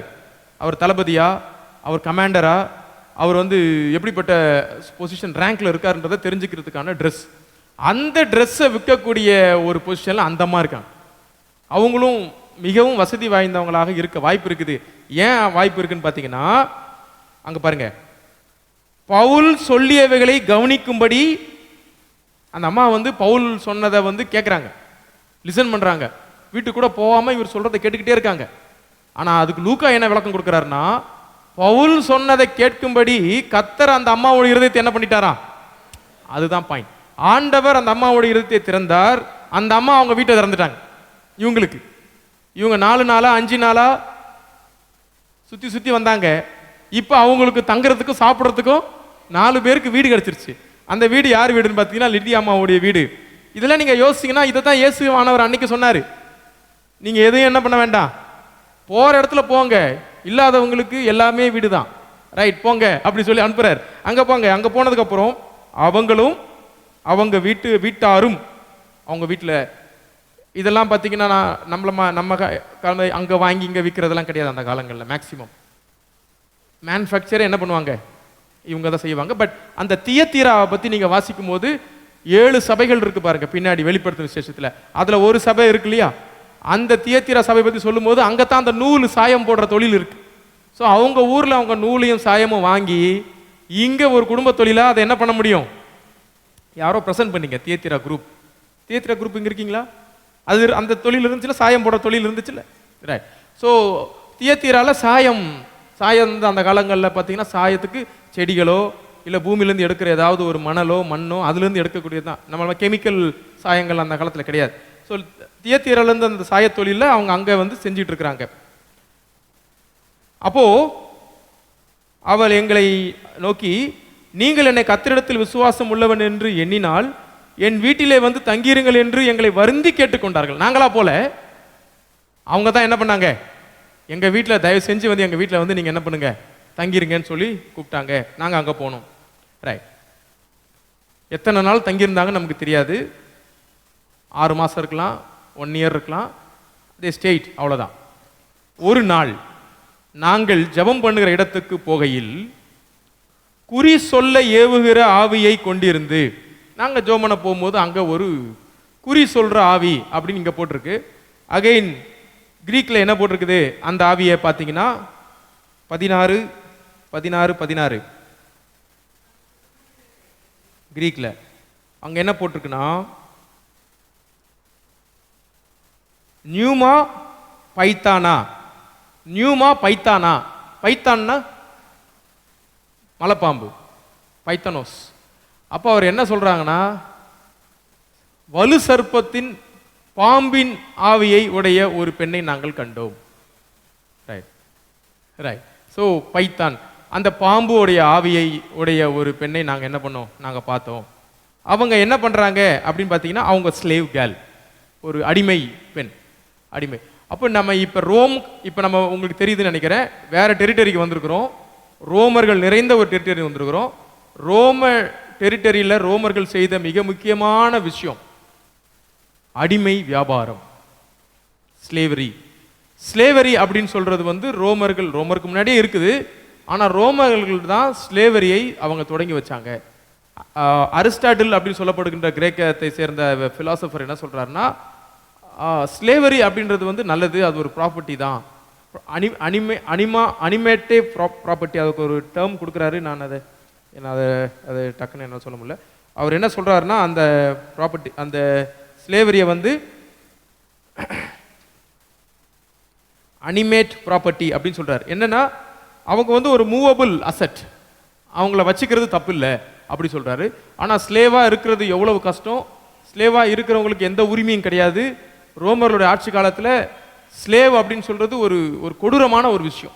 அவர் தளபதியா, அவர் கமாண்டரா, அவர் வந்து எப்படிப்பட்ட பொசிஷன் ரேங்க்ல இருக்காருன்றதை தெரிஞ்சுக்கிறதுக்கான ட்ரெஸ். அந்த ட்ரெஸ்ஸை விற்கக்கூடிய ஒரு பொசிஷன்ல அந்த அம்மா இருக்காங்க. அவங்களும் மிகவும் வசதி வாய்ந்தவங்களாக இருக்க வாய்ப்பு இருக்குது. ஏன் வாய்ப்பு இருக்குன்னு பார்த்தீங்கன்னா, அங்க பாருங்க, பவுல் சொல்லியவைகளை கவனிக்கும்படி அந்த அம்மா வந்து பவுல் சொன்னதை வந்து கேட்குறாங்க, லிசன் பண்றாங்க. வீட்டுக்கு கூட போகாம இவர் சொல்றதை கேட்டுக்கிட்டே இருக்காங்க. ஆனா அதுக்கு லூக்கா என்ன விளக்கம் கொடுக்கிறாருன்னா, பவுல் சொன்னதை கேட்கும்படி கர்த்தர் அந்த அம்மாவோட இருதயத்தை என்ன பண்ணிட்டாரா, அதுதான் பாயிண்ட். ஆண்டவர் அந்த அம்மாவோட இருதயத்தை திறந்தார். அந்த அம்மா அவங்க வீட்டை திறந்துட்டாங்க. இவங்க 4 நாளா 5 நாளா சுத்தி சுத்தி வந்தாங்க. இப்ப அவங்களுக்கு தங்குறதுக்கும் சாப்பிட்றதுக்கும் 4 பேருக்கு வீடு கிடைச்சிருச்சு. அந்த வீடு யார் வீடுன்னு பார்த்தீங்கன்னா லிட்டி அம்மாவுடைய வீடு. இதெல்லாம் நீங்க யோசிச்சீங்கன்னா இதை தான் இயேசுவானவர் அன்னைக்கு சொன்னாரு, நீங்க எதையும் என்ன பண்ண வேண்டாம், போற இடத்துல போங்க, இல்லாதவங்களுக்கு எல்லாமே வீடு தான், ரைட் போங்க அப்படி சொல்லி அனுப்புறாரு. அங்க போங்க. அங்க போனதுக்கு அப்புறம் அவங்களும் அவங்க வீட்டாரும் அவங்க வீட்டில் இதெல்லாம் பார்த்தீங்கன்னா நம்ம அங்கே வாங்கி இங்கே விற்கிறதெல்லாம் கிடையாது. அந்த காலங்களில் மேக்சிமம் மேனுஃபேக்சரை என்ன பண்ணுவாங்க, இவங்க தான் செய்வாங்க. பட் அந்த தியத்தீராவை பற்றி நீங்கள் வாசிக்கும் போது 7 சபைகள் இருக்கு பாருங்க பின்னாடி வெளிப்படுத்தும் விசேஷத்தில். அதில் ஒரு சபை இருக்கு இல்லையா, அந்த தியத்தீரா சபை பற்றி சொல்லும் போது அங்கே தான் அந்த நூல் சாயம் போடுற தொழில் இருக்கு. ஸோ அவங்க ஊரில் அவங்க நூலையும் சாயமும் வாங்கி இங்கே ஒரு குடும்ப தொழிலாக அதை என்ன பண்ண முடியும், யாரோ ப்ரெசென்ட் பண்ணீங்க. தியத்தீரா குரூப் இங்கே இருக்கீங்களா, அது அந்த தொழில் இருந்துச்சுல, சாயம் போடுற தொழில் இருந்துச்சுல்ல, ரைட். ஸோ தியத்தீரால சாயம் அந்த காலங்களில் பார்த்தீங்கன்னா சாயத்துக்கு செடிகளோ இல்லை பூமியிலேருந்து எடுக்கிற ஏதாவது ஒரு மண்ணோ அதுலேருந்து எடுக்கக்கூடியது தான். நம்ம கெமிக்கல் சாயங்கள் அந்த காலத்தில் கிடையாது. ஸோ தியத்தீராலேருந்து அந்த சாய தொழிலில் அவங்க அங்கே வந்து செஞ்சிட்டு இருக்கிறாங்க. அப்போ அவள் எங்களை நோக்கி, நீங்கள் என்னை கர்த்தரிடத்தில் விசுவாசம் உள்ளவன் என்று எண்ணினால் என் வீட்டிலே வந்து தங்கியிருங்கள் என்று எங்களை வருந்தி கேட்டுக்கொண்டார்கள். நாங்களா போல, அவங்க தான் என்ன பண்ணாங்க, எங்க வீட்டில் தயவு செஞ்சு வந்து எங்க வீட்டில் வந்து நீங்க என்ன பண்ணுங்க தங்கிருங்கன்னு சொல்லி கூப்பிட்டாங்க. நாங்க அங்க போனோம். ரைட். எத்தனை நாள் தங்கியிருந்தாங்கன்னு நமக்கு தெரியாது. 6 மாசம் இருக்கலாம், 1 இயர் இருக்கலாம், அதே ஸ்டேட், அவ்வளோதான். ஒரு நாள் நாங்கள் ஜெபம் பண்ணுகிற இடத்துக்கு போகையில் குறி சொல்ல ஏவுகிற ஆவியை கொண்டிருந்து, நாங்கள் ஜெபம் பண்ண போகும்போது அங்கே ஒரு குறி சொல்ற ஆவி அப்படின்னு இங்கே போட்டிருக்கு. அகைன் கிரீக்கில் என்ன போட்டிருக்குது, அந்த ஆவியை பார்த்தீங்கன்னா 16 கிரீக்கில் அங்கே என்ன போட்டிருக்குன்னா நியூமா பைத்தானா. பைத்தான்னா மலைப்பாம்பு, பைத்தனோஸ். அப்போ அவர் என்ன சொல்றாங்கன்னா, வலு சர்ப்பத்தின் பாம்பின் ஆவியை உடைய ஒரு பெண்ணை நாங்கள் கண்டோம். ரைட். ஸோ பைத்தான், அந்த பாம்பு உடைய ஆவியை உடைய ஒரு பெண்ணை நாங்கள் என்ன பண்ணோம், நாங்கள் பார்த்தோம். அவங்க என்ன பண்றாங்க அப்படின்னு பார்த்தீங்கன்னா, அவங்க ஸ்லேவ் கேர்ள், ஒரு அடிமை பெண், அடிமை. அப்போ நம்ம இப்போ நம்ம உங்களுக்கு தெரியுதுன்னு நினைக்கிறேன், வேற டெரிட்டரிக்கு வந்திருக்கிறோம். ரோமர்கள் நிறைந்த ஒரு டெரிட்டரி வந்திருக்கிறோம். ரோம டெரிட்டரியில் ரோமர்கள் செய்த மிக முக்கியமான விஷயம் அடிமை வியாபாரம், ஸ்லேவரி அப்படின்னு சொல்றது வந்து ரோமருக்கு முன்னாடியே இருக்குது. ஆனால் ரோமர்கள் தான் ஸ்லேவரியை அவங்க தொடங்கி வச்சாங்க. அரிஸ்டாட்டில் அப்படின்னு சொல்லப்படுகின்ற கிரேக்கத்தை சேர்ந்த பிலாசபர் என்ன சொல்றாருன்னா, ஸ்லேவரி அப்படின்றது வந்து நல்லது, அது ஒரு ப்ராப்பர்ட்டி தான், அனிமேட்டிவ் ப்ராப்பர்ட்டி, அதுக்கு ஒரு டேர்ம் கொடுக்குறாரு. நான் அதை டக்குன்னு என்ன சொல்ல முடியல. அவர் என்ன சொல்றாருன்னா, அந்த ப்ராப்பர்ட்டி, அந்த ஸ்லேவரியை வந்து அனிமேட் ப்ராப்பர்ட்டி அப்படின்னு சொல்றாரு. என்னன்னா, அவங்க வந்து ஒரு மூவபிள் அசெட், அவங்கள வச்சுக்கிறது தப்பு இல்லை அப்படி சொல்றாரு. ஆனால் ஸ்லேவா இருக்கிறது எவ்வளவு கஷ்டம், ஸ்லேவா இருக்கிறவங்களுக்கு எந்த உரிமையும் கிடையாது. ரோமர்களுடைய ஆட்சி காலத்தில் ஸ்லேவ் அப்படின்னு சொல்றது ஒரு கொடூரமான ஒரு விஷயம்.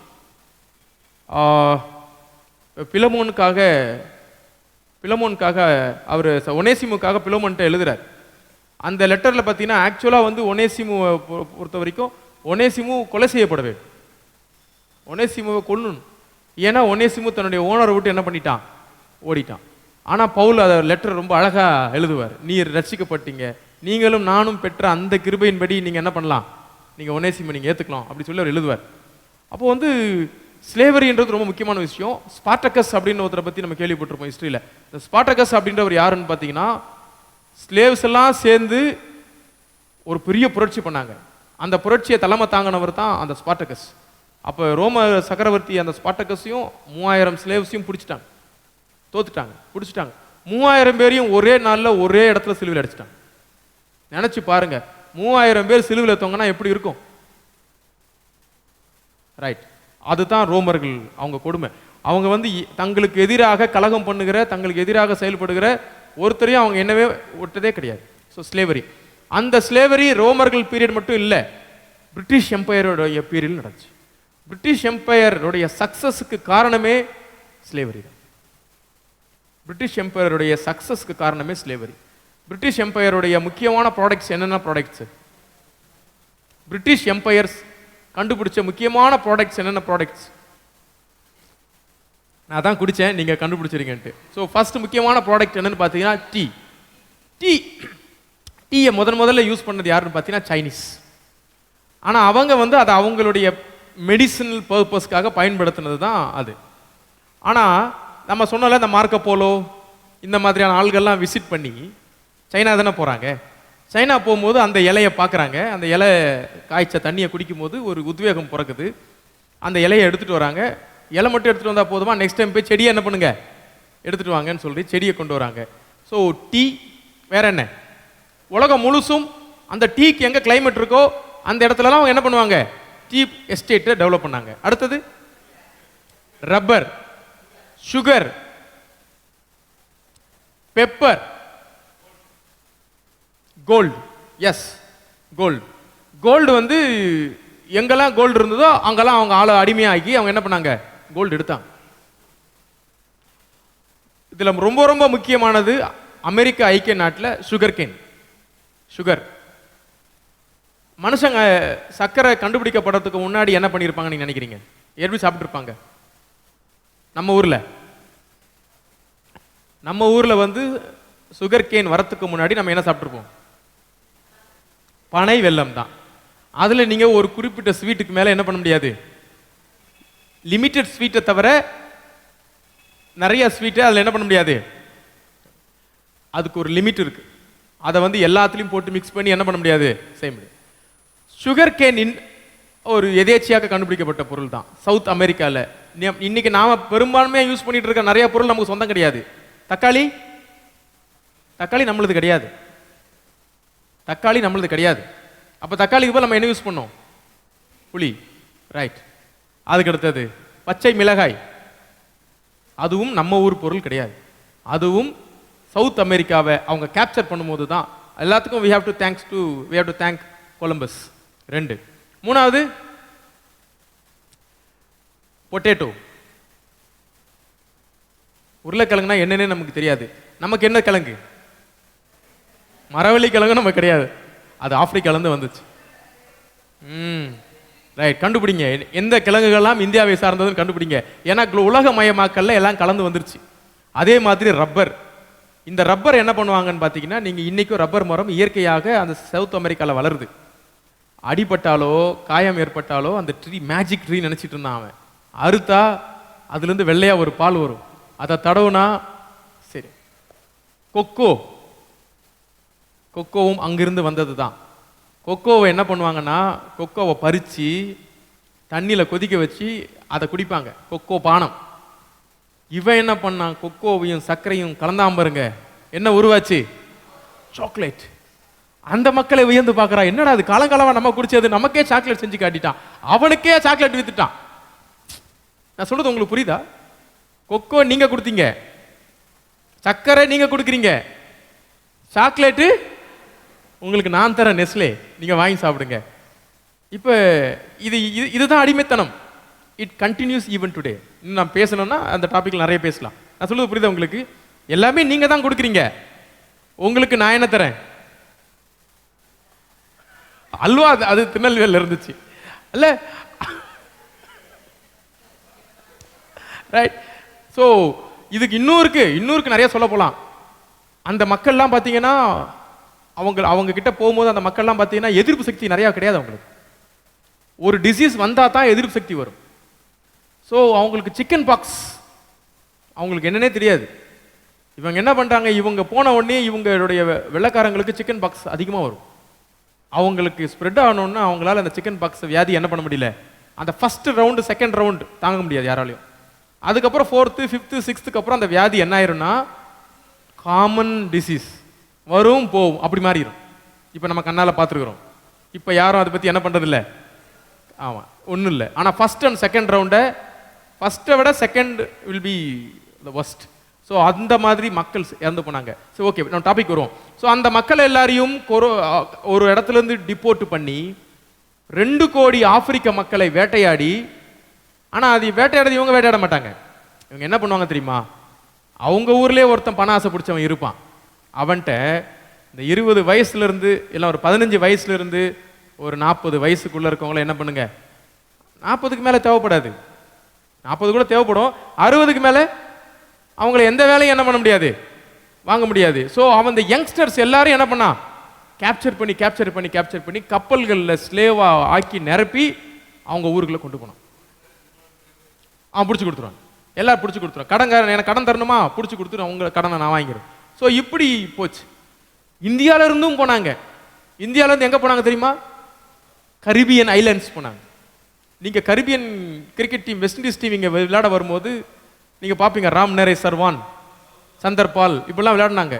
பிலமோனுக்காக அவர் ஒனேசிமுக்காக பிலமோன்ட்ட எழுதுறார். அந்த லெட்டரில் பார்த்தீங்கன்னா ஆக்சுவலாக வந்து ஒனேசிமுவை பொறுத்த வரைக்கும் ஒனேசிமு கொலை செய்யப்பட வேண்டும். ஒனேசிமுவை கொல்லணும். ஏன்னா ஒனேசிமு தன்னுடைய ஓனரை விட்டு என்ன பண்ணிட்டான், ஓடிட்டான். ஆனா பவுல் அதை லெட்டர் ரொம்ப அழகா எழுதுவார். நீர் ரட்சிக்கப்பட்டீங்க, நீங்களும் நானும் பெற்ற அந்த கிருபையின்படி நீங்க என்ன பண்ணலாம், நீங்க ஒனேசிமை நீங்க ஏத்துக்கலாம் அப்படி சொல்லி அவர் எழுதுவார். அப்போ வந்து ஸ்லேவரின்றது ரொம்ப முக்கியமான விஷயம். ஸ்பார்டகஸ் அப்படின்னு ஒருத்தரை பத்தி நம்ம கேள்விப்பட்டிருப்போம் ஹிஸ்டரியில. இந்த ஸ்பார்டகஸ் அப்படின்றவர் யாருன்னு பார்த்தீங்கன்னா, ஸ்லேவ்ஸ் எல்லாம் சேர்ந்து ஒரு பெரிய புரட்சி பண்ணாங்க. அந்த புரட்சியை தலைமை தாங்கினவர் தான் அந்த ஸ்பார்டகஸ். அப்போ ரோம சக்கரவர்த்தி அந்த ஸ்பார்டகஸையும் 3000 ஸ்லேவ்ஸையும் பிடிச்சிட்டாங்க, தோத்துட்டாங்க, பிடிச்சிட்டாங்க. 3000 பேரையும் ஒரே நாளில் ஒரே இடத்துல சிலுவையில் அடிச்சிட்டாங்க. நினைச்சு பாருங்க, 3000 பேர் சிலுவையில் தொங்கினா எப்படி இருக்கும்? ரைட், அதுதான் ரோமர்கள் அவங்க கொடுமை. அவங்க வந்து தங்களுக்கு எதிராக கலகம் பண்ணுகிற, தங்களுக்கு எதிராக செயல்படுகிற ஒருத்தரையும் அவங்க என்னவே விட்டதே கிடையாது. ஸோ ஸ்லேவரி, அந்த ஸ்லேவரி ரோமர்கள் பீரியட் மட்டும் இல்லை, பிரிட்டிஷ் எம்பையருடைய பீரியட் நடந்துச்சு. பிரிட்டிஷ் எம்பையருடைய சக்சஸுக்கு காரணமே ஸ்லேவரி தான். பிரிட்டிஷ் எம்பையருடைய சக்சஸ்க்கு காரணமே ஸ்லேவரி. பிரிட்டிஷ் எம்பையருடைய முக்கியமான ப்ராடக்ட்ஸ் என்னென்ன ப்ராடக்ட்ஸ்? பிரிட்டிஷ் எம்பையர்ஸ் கண்டுபிடிச்ச முக்கியமான ப்ராடக்ட்ஸ் என்னென்ன ப்ராடக்ட்ஸ்? நான் தான் குடித்தேன், நீங்கள் கண்டுபிடிச்சிருங்கன்ட்டு. ஸோ ஃபர்ஸ்ட் முக்கியமான ப்ராடக்ட் என்னன்னு பார்த்தீங்கன்னா டீ. டீயை முதல்ல யூஸ் பண்ணது யாருன்னு பார்த்தீங்கன்னா சைனீஸ். ஆனால் அவங்க வந்து அதை அவங்களுடைய மெடிசினல் பர்பஸ்க்காக பயன்படுத்தினது தான் அது. ஆனால் நம்ம சொன்னால இந்த மார்க்கோ போலோ இந்த மாதிரியான ஆள்கள்லாம் விசிட் பண்ணி சைனா தானே போகிறாங்க. சைனா போகும்போது அந்த இலையை பார்க்குறாங்க. அந்த இலை காய்ச்ச தண்ணியை குடிக்கும் போது ஒரு உத்வேகம் பிறக்குது. அந்த இலையை எடுத்துகிட்டு வராங்க. இலை மட்டும் எடுத்துகிட்டு வந்தால் போதுமா, நெக்ஸ்ட் டைம் போய் செடியை என்ன பண்ணுங்க, எடுத்துகிட்டு வாங்கன்னு சொல்லி செடியை கொண்டு வராங்க. So tea. வேற என்ன? உலகம் முழுசும் அந்த டீக்கு எங்கே கிளைமேட் இருக்கோ அந்த இடத்துலலாம் அவங்க என்ன பண்ணுவாங்க, டீ எஸ்டேட்டை டெவலப் பண்ணாங்க. அடுத்தது rubber, sugar, pepper, gold. Yes, gold. Gold வந்து எங்கெல்லாம் கோல்டு இருந்ததோ அங்கெல்லாம் அவங்க ஆளை அடிமையாகி அவங்க என்ன பண்ணாங்க, கோல்டு எடுத்தாங்க. இதுல ரொம்ப ரொம்ப முக்கியமானது அமெரிக்க ஐக்கிய நாட்டில் சுகர் கேன். சுகர். மனுஷங்க சர்க்கரை கண்டுபிடிக்கப்படுறதுக்கு முன்னாடி என்ன பண்ணியிருப்பாங்க நீங்க நினைக்கிறீங்க? எப்படி சாப்பிட்டு இருப்பாங்க? நம்ம ஊர்ல வந்து சுகர் கேன் வரத்துக்கு முன்னாடி நம்ம என்ன சாப்பிட்டுருப்போம்? பனை வெல்லம் தான். அதுல நீங்க ஒரு குறிப்பிட்ட ஸ்வீட்டுக்கு மேல என்ன பண்ண முடியாது, லிமிட்டட் ஸ்வீட்டை தவிர நிறைய ஸ்வீட்டை அதில் என்ன பண்ண முடியாது. அதுக்கு ஒரு லிமிட் இருக்கு. அதை வந்து எல்லாத்துலேயும் போட்டு மிக்ஸ் பண்ணி என்ன பண்ண முடியாது, செய்ய முடியாது. சுகர் கேன் ஒரு எதேச்சியாக கண்டுபிடிக்கப்பட்ட பொருள் தான் சவுத் அமெரிக்காவில். இன்னைக்கு நாம பெரும்பான்மையாக யூஸ் பண்ணிட்டு இருக்க நிறைய பொருள் நமக்கு சொந்தம் கிடையாது. தக்காளி, தக்காளி நம்மளது கிடையாது. தக்காளி நம்மளது கிடையாது. அப்போ தக்காளிக்கு போல் நம்ம என்ன யூஸ் பண்ணோம்? புளி. ரைட். அதுக்கு அடுத்தது பச்சை மிளகாய். அதுவும் நம்ம ஊர் பொருள் கிடையாது. அதுவும் சவுத் அமெரிக்காவை அவங்க கேப்சர் பண்ணும்போது தான். எல்லாத்துக்கும் we have to thank Columbus. 2. 3வது பொட்டேட்டோ. உருளைக்கிழங்குனா என்னன்னே நமக்கு தெரியாது. நமக்கு என்ன கிழங்கு? மரவள்ளி கிழங்கு நமக்கு கிடையாது. அது ஆப்பிரிக்காலேருந்து வந்துச்சு. ரைட். கண்டுபிடிங்க எந்த கிழங்குகள்லாம் இந்தியாவை சார்ந்ததுன்னு கண்டுபிடிங்க. ஏன்னா உலக மயமாக்கல்ல எல்லாம் கலந்து வந்துருச்சு. அதே மாதிரி ரப்பர். இந்த ரப்பர் என்ன பண்ணுவாங்கன்னு பார்த்தீங்கன்னா, நீங்கள் இன்னைக்கும் ரப்பர் மரம் இயற்கையாக அந்த சவுத் அமெரிக்காவில் வளருது. அடிபட்டாலோ காயம் ஏற்பட்டாலோ அந்த ட்ரீ மேஜிக் ட்ரீ நினச்சிட்டு இருந்தான் அவன். அறுத்தா அதுலேருந்து வெள்ளையா ஒரு பால் வரும். அதை தடவுனா சரி. கொக்கோவும் அங்கிருந்து வந்தது தான். கொக்கோவை என்ன பண்ணுவாங்கன்னா, கொக்கோவை பறித்து தண்ணியில் கொதிக்க வச்சு அதை குடிப்பாங்க. கொக்கோ பானம். இவன் என்ன பண்ணான், கொக்கோவையும் சர்க்கரையும் கலந்தாம பாருங்க, என்ன உருவாச்சு? சாக்லேட். அந்த மக்களை வியந்து பார்க்கறா, என்னடா அது காலங்காலமா நம்ம குடிச்சது, நமக்கே சாக்லேட் செஞ்சு காட்டிட்டான், அவனுக்கே சாக்லேட் வித்துட்டான். நான் சொல்றது உங்களுக்கு புரியுதா? கொக்கோ நீங்க கொடுத்தீங்க, சர்க்கரை நீங்க கொடுக்குறீங்க, சாக்லேட்டு உங்களுக்கு நான் தர நெஸ்லே, நீங்க வாங்கி சாப்பிடுங்க. இப்ப இதுதான் அடிமைத்தனம். It continuous even today. இன்னும் நான் பேசணும்னா அந்த டாபிக்ல நிறைய பேசலாம். நான் சொல்றது புரியுதா உங்களுக்கு? எல்லாமே நீங்க தான் கொடுக்குறீங்க, உங்களுக்கு நான் என்ன தரேன்? அல்வா அது திருநெல்வேலியில் இருந்துச்சு அல்ல, ரைட். ஸோ இதுக்கு இன்னும் நிறைய சொல்ல போகலாம். அந்த மக்கள்லாம் பார்த்தீங்கன்னா அவங்க கிட்ட போகும்போது அந்த மக்கள்லாம் பார்த்தீங்கன்னா எதிர்ப்பு சக்தி நிறையா கிடையாது அவங்களுக்கு. ஒரு டிசீஸ் வந்தால் தான் எதிர்ப்பு சக்தி வரும். ஸோ அவங்களுக்கு சிக்கன் பாக்ஸ் அவங்களுக்கு என்னன்னே தெரியாது. இவங்க என்ன பண்ணுறாங்க, இவங்க போன உடனே இவங்களுடைய வெள்ளைக்காரங்களுக்கு சிக்கன் பாக்ஸ் அதிகமாக வரும். அவங்களுக்கு ஸ்ப்ரெட் ஆகணும்னா அவங்களால அந்த சிக்கன் பாக்ஸ் வியாதி என்ன பண்ண முடியல, அந்த ஃபர்ஸ்ட் ரவுண்டு செகண்ட் ரவுண்டு தாங்க முடியாது யாராலையும். அதுக்கப்புறம் 4th 5th 6th அப்புறம் அந்த வியாதி என்ன ஆயிரும்னா காமன் டிசீஸ் வரும் போகும் அப்படி மாறிடும். இப்போ நம்ம கண்ணால் பார்த்துருக்குறோம். இப்போ யாரும் அதை பற்றி என்ன பண்ணுறதில்ல. ஆமாம், ஒன்றும் இல்லை. ஆனால் ஃபர்ஸ்ட் அண்ட் செகண்ட் ரவுண்டை ஃபர்ஸ்ட்டை விட second will be the worst. So அந்த மாதிரி மக்கள் இறந்து போனாங்க. ஸோ ஓகே, நம்ம டாபிக் வருவோம். ஸோ அந்த மக்கள் எல்லாரையும் ஒரு இடத்துலேருந்து டிப்போர்ட் பண்ணி 2 கோடி ஆப்பிரிக்க மக்களை வேட்டையாடி, ஆனால் அது வேட்டையாடுறது இவங்க வேட்டையாட மாட்டாங்க. இவங்க என்ன பண்ணுவாங்க தெரியுமா, அவங்க ஊர்லேயே ஒருத்தன் பண ஆசை பிடிச்சவன் இருப்பான். அவன்கிட்ட இந்த 20 வயசுலேருந்து இல்லை ஒரு 15 வயசுலேருந்து ஒரு 40 வயசுக்குள்ளே இருக்கவங்கள என்ன பண்ணுங்க, 40க்கு மேலே தேவைப்படாது, 40 கூட தேவைப்படும், 60க்கு மேலே அவங்கள எந்த வேலையும் என்ன பண்ண முடியாது, வாங்க முடியாது. ஸோ அவன் இந்த யங்ஸ்டர்ஸ் எல்லாரும் என்ன பண்ணா, கேப்சர் பண்ணி கப்பல்களில் ஸ்லேவா ஆக்கி நிரப்பி அவங்க ஊருக்குள்ள கொண்டு போனான். அவன் பிடிச்சி கொடுத்துருவான், எல்லாரும் பிடிச்சி கொடுத்துருவான். கடன்காரன் எனக்கு கடன் தரணுமா, பிடிச்சி கொடுத்துரு, அவங்க கடனை நான் வாங்கிக்கிறேன். ஸோ இப்படி போச்சு. இந்தியாவில இருந்தும் போனாங்க. இந்தியாவில இருந்து எங்க போனாங்க தெரியுமா, கரிபியன் ஐலாண்ட்ஸ் போனாங்க. நீங்க Caribbean cricket team west Indies team இங்க விளையாட வரும்போது நீங்க பாப்பீங்க, ராம் நரே சர்வான், சந்தர் பால் இப்படிலாம் விளையாடினாங்க.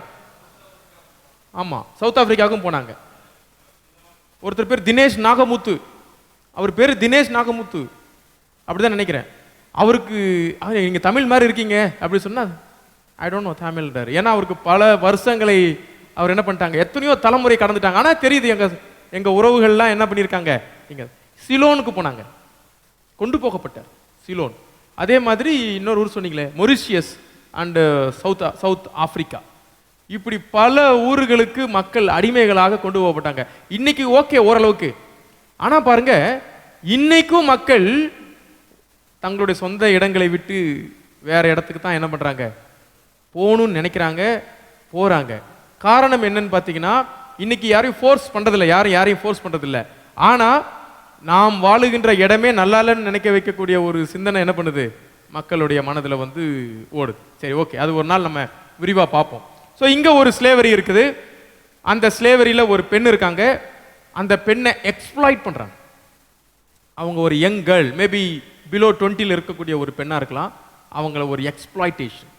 ஆமா, சவுத் ஆப்பிரிக்காவுக்கும் போனாங்க. ஒருத்தர் பேர் தினேஷ் நாகமுத்து, அவர் பேர் தினேஷ் நாகமுத்து அப்படிதான் நினைக்கிறேன். அவருக்கு நீங்க தமிழ் மாதிரி இருக்கீங்க அப்படி சொன்னா ஐ டோன்ட் நோ தமிழ். ஏன்னா அவருக்கு பல வருஷங்களை அவர் என்ன பண்ணிட்டாங்க, எத்தனையோ தலைமுறை கடந்துட்டாங்க. ஆனா தெரியுது எங்க உறவுகள்லாம் என்ன பண்ணியிருக்காங்க, இங்க சிலோனுக்கு போனாங்க, கொண்டு போகப்பட்டார் சிலோன். அதே மாதிரி இன்னொரு ஊர் சொன்னீங்களே, மொரிஷியஸ் அண்ட் சவுத் ஆப்பிரிக்கா, இப்படி பல ஊர்களுக்கு மக்கள் அடிமைகளாக கொண்டு போகப்பட்டாங்க. இன்னைக்கு ஓகே ஓரளவுக்கு. ஆனா பாருங்க, இன்னைக்கும் மக்கள் தங்களுடைய சொந்த இடங்களை விட்டு வேற இடத்துக்கு தான் என்ன பண்றாங்க, போகணும்னு நினைக்கிறாங்க, போறாங்க. காரணம் என்னன்னு பார்த்தீங்கன்னா, இன்னைக்கு யாரையும் ஃபோர்ஸ் பண்றதில்லை, யாரையும் ஃபோர்ஸ் பண்றதில்லை. ஆனா நாம் வாழுகின்ற இடமே நல்லா இல்லைன்னு நினைக்க வைக்கக்கூடிய ஒரு சிந்தனை என்ன பண்ணுது, மக்களுடைய மனதில் வந்து ஓடுது. சரி ஓகே, அது ஒரு நாள் நம்ம விரிவாக பார்ப்போம். ஸோ இங்கே ஒரு ஸ்லேவரி இருக்குது. அந்த ஸ்லேவரியில் ஒரு பெண் இருக்காங்க. அந்த பெண்ணை எக்ஸ்ப்ளாய்ட் பண்ணுறாங்க. அவங்க ஒரு யங் கேர்ள், மேபி பிலோ 20 இருக்கக்கூடிய ஒரு பெண்ணாக இருக்கலாம். அவங்கள ஒரு எக்ஸ்ப்ளாய்டேஷன்.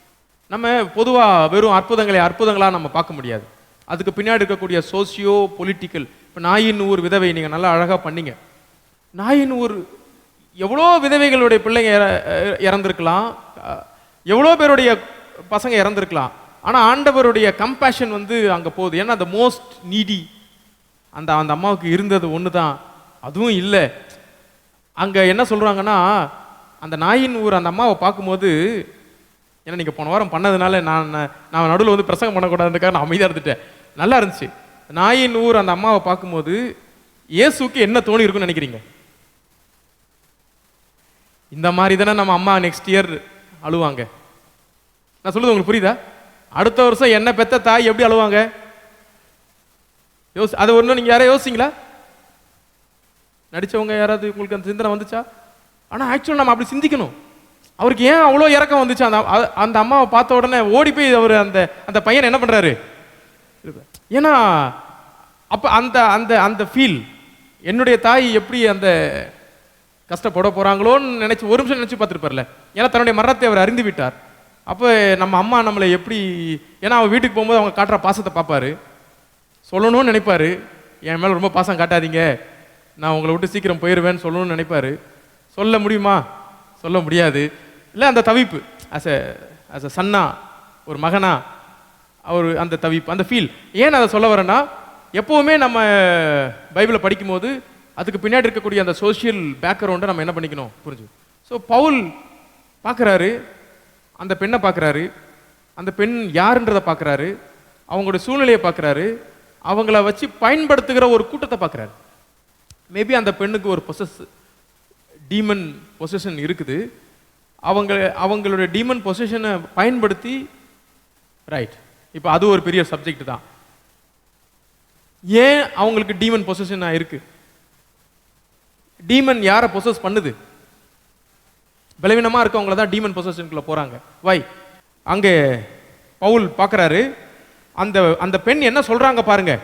நம்ம பொதுவாக வெறும் அற்புதங்களாக நம்ம பார்க்க முடியாது. அதுக்கு பின்னாடி இருக்கக்கூடிய சோசியோ பொலிட்டிக்கல். இப்போ நாயின் ஊர் விதவை நீங்கள் நல்லா அழகாக பண்ணீங்க. நாயின் ஊர் எவ்வளோ விதவைகளுடைய பிள்ளைங்க இறந்துருக்கலாம், எவ்வளோ பேருடைய பசங்க இறந்துருக்கலாம். ஆனால் ஆண்டவருடைய கம்பேஷன் வந்து அங்கே போகுது. ஏன்னா அந்த மோஸ்ட் நீடி அந்த அம்மாவுக்கு இருந்தது ஒன்று தான், அதுவும் இல்லை. அங்கே என்ன சொல்கிறாங்கன்னா, அந்த நாயின் ஊர் அந்த அம்மாவை பார்க்கும்போது, ஏன்னா நீங்கள் போன வாரம் பண்ணதுனால நான் நடுவில் வந்து பிரசங்கம் பண்ணக்கூடாதுக்காக நான் அமைதியாக இருந்துட்டேன். நல்லா இருந்துச்சு. நாயின் ஊர் அந்த அம்மாவை பார்க்கும்போது இயேசுக்கு என்ன தோணி இருக்குன்னு நினைக்கிறீங்க? இந்த மாதிரி தானே நம்ம அம்மா நெக்ஸ்ட் இயர் அழுவாங்க. நான் சொல்லுது உங்களுக்கு புரியுதா? அடுத்த வருஷம் என்ன பெத்த தாய் எப்படி அழுவாங்க? அது ஒன்றும் நீங்கள் யாரையும் யோசிங்களா? நடித்தவங்க யாராவது உங்களுக்கு அந்த சிந்தனை வந்துச்சா? ஆனால் ஆக்சுவலாக நம்ம அப்படி சிந்திக்கணும். அவருக்கு ஏன் அவ்வளோ இறக்கம் வந்துச்சு? அந்த அம்மாவை பார்த்த உடனே ஓடி போய் அவர் அந்த பையன் என்ன பண்ணுறாரு? ஏன்னா அப்போ அந்த அந்த அந்த ஃபீல், என்னுடைய தாய் எப்படி அந்த கஷ்டப்பட போகிறாங்களோன்னு நினச்சி ஒரு நிமிஷம் நினச்சி பார்த்துருப்பார்ல. ஏன்னா தன்னுடைய மரணத்தை அவர் அறிந்து விட்டார். அப்போ நம்ம அம்மா நம்மளை எப்படி, ஏன்னா அவன் வீட்டுக்கு போகும்போது அவங்க காட்டுற பாசத்தை பார்ப்பாரு, சொல்லணும்னு நினைப்பாரு. என் மேலே ரொம்ப பாசம் காட்டாதீங்க, நான் உங்களை விட்டு சீக்கிரம் போயிடுவேன்னு சொல்லணும்னு நினைப்பாரு. சொல்ல முடியுமா? சொல்ல முடியாது. இல்லை அந்த தவிப்பு, அஸ் அ சன்னா, ஒரு மகனா, அவர் அந்த தவிப்பு, அந்த ஃபீல். ஏன் அதை சொல்ல வரேன்னா, எப்போவுமே நம்ம பைபிளை படிக்கும்போது அதுக்கு பின்னாடி இருக்கக்கூடிய அந்த சோஷியல் பேக்ரவுண்டை நம்ம என்ன பண்ணிக்கணும், புரிஞ்சு. ஸோ பவுல் பார்க்குறாரு, அந்த பெண்ணை பார்க்குறாரு, அந்த பெண் யாருன்றதை பார்க்குறாரு, அவங்களுடைய சூழ்நிலையை பார்க்குறாரு, அவங்கள வச்சு பயன்படுத்துகிற ஒரு கூட்டத்தை பார்க்குறாரு. மேபி அந்த பெண்ணுக்கு ஒரு டீமன் பொசஷன் இருக்குது. அவங்களுடைய டீமன் பொசிஷனை பயன்படுத்தி, ரைட், இப்போ அது ஒரு பெரிய சப்ஜெக்ட் தான். ஏன் அவங்களுக்கு டீமன் பொசிஷன் இருக்கு? டீமன் யாரை பொசஸ் பண்ணுது? பலவீனமா இருக்கவங்கள தான் டீமன் பொசஷனுக்குள்ள போறாங்க. வை? அங்கே பவுல் பார்க்கறாரு, அந்த அந்த பெண் என்ன சொல்றாங்க பாருங்க.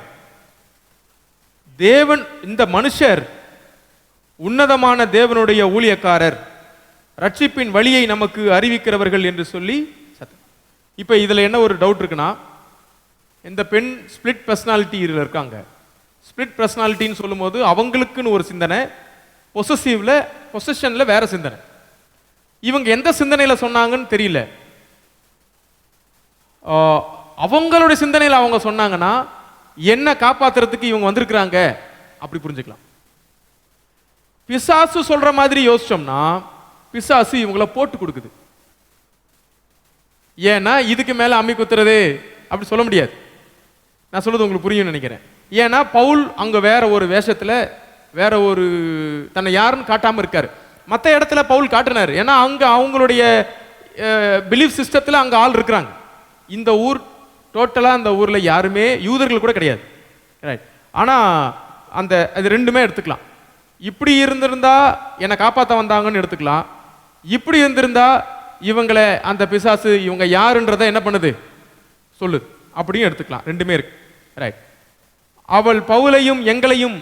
தேவன், இந்த மனுஷர் உன்னதமான தேவனுடைய ஊழியக்காரர், ரட்சிப்பின் வழியை நமக்கு அறிவிக்கிறவர்கள் என்று சொல்லி. இப்ப இதுல என்ன ஒரு டவுட் இருக்குன்னா, இந்த பெண் ஸ்பிளிட் பர்சனாலிட்டி இருக்காங்க. ஸ்பிளிட் பர்சனாலிட்டின்னு சொல்லும்போது அவங்களுக்குன்னு ஒரு சிந்தனை, பொசஷன்ல வேற சிந்தனை. இவங்க எந்த சிந்தனையில சொன்னாங்கன்னு தெரியல. அவங்களுடைய சிந்தனையில் அவங்க சொன்னாங்கன்னா என்ன காப்பாத்துறதுக்கு இவங்க வந்திருக்கிறாங்க அப்படி புரிஞ்சுக்கலாம். பிசாசு சொல்ற மாதிரி யோசிச்சோம்னா பிசாசு இவங்கள போட்டு கொடுக்குது. ஏன்னா இதுக்கு மேல அம்மி குத்துறது அப்படி சொல்ல முடியாது. நான் சொல்றது உங்களுக்கு புரியும் நினைக்கிறேன். ஏன்னா பவுல் அங்க வேற ஒரு வேஷத்துல, வேற ஒரு தன்னை யாருன்னு காட்டாம இருக்காரு. மற்ற இடத்துல பவுல் காட்டினார். ஏன்னா அங்க அவங்களுடைய பிலீஃப் சிஸ்டத்துல அங்க ஆள் இருக்கிறாங்க. இந்த ஊர் டோட்டலா அந்த ஊர்ல யாருமே யூதர்கள் கூட கிடையாது. ரைட். ஆனா அந்த அது ரெண்டுமே எடுத்துக்கலாம். இப்படி இருந்திருந்தா என்னை காப்பாற்ற வந்தாங்கன்னு எடுத்துக்கலாம். இப்படி இருந்திருந்தா இவங்களை அந்த பிசாசு இவங்க யாருன்றதை என்ன பண்ணுது சொல்லுது அப்படியும் எடுத்துக்கலாம். ரெண்டுமே இருக்கு. ரைட். அவள் பவுலையும் எங்களையும்,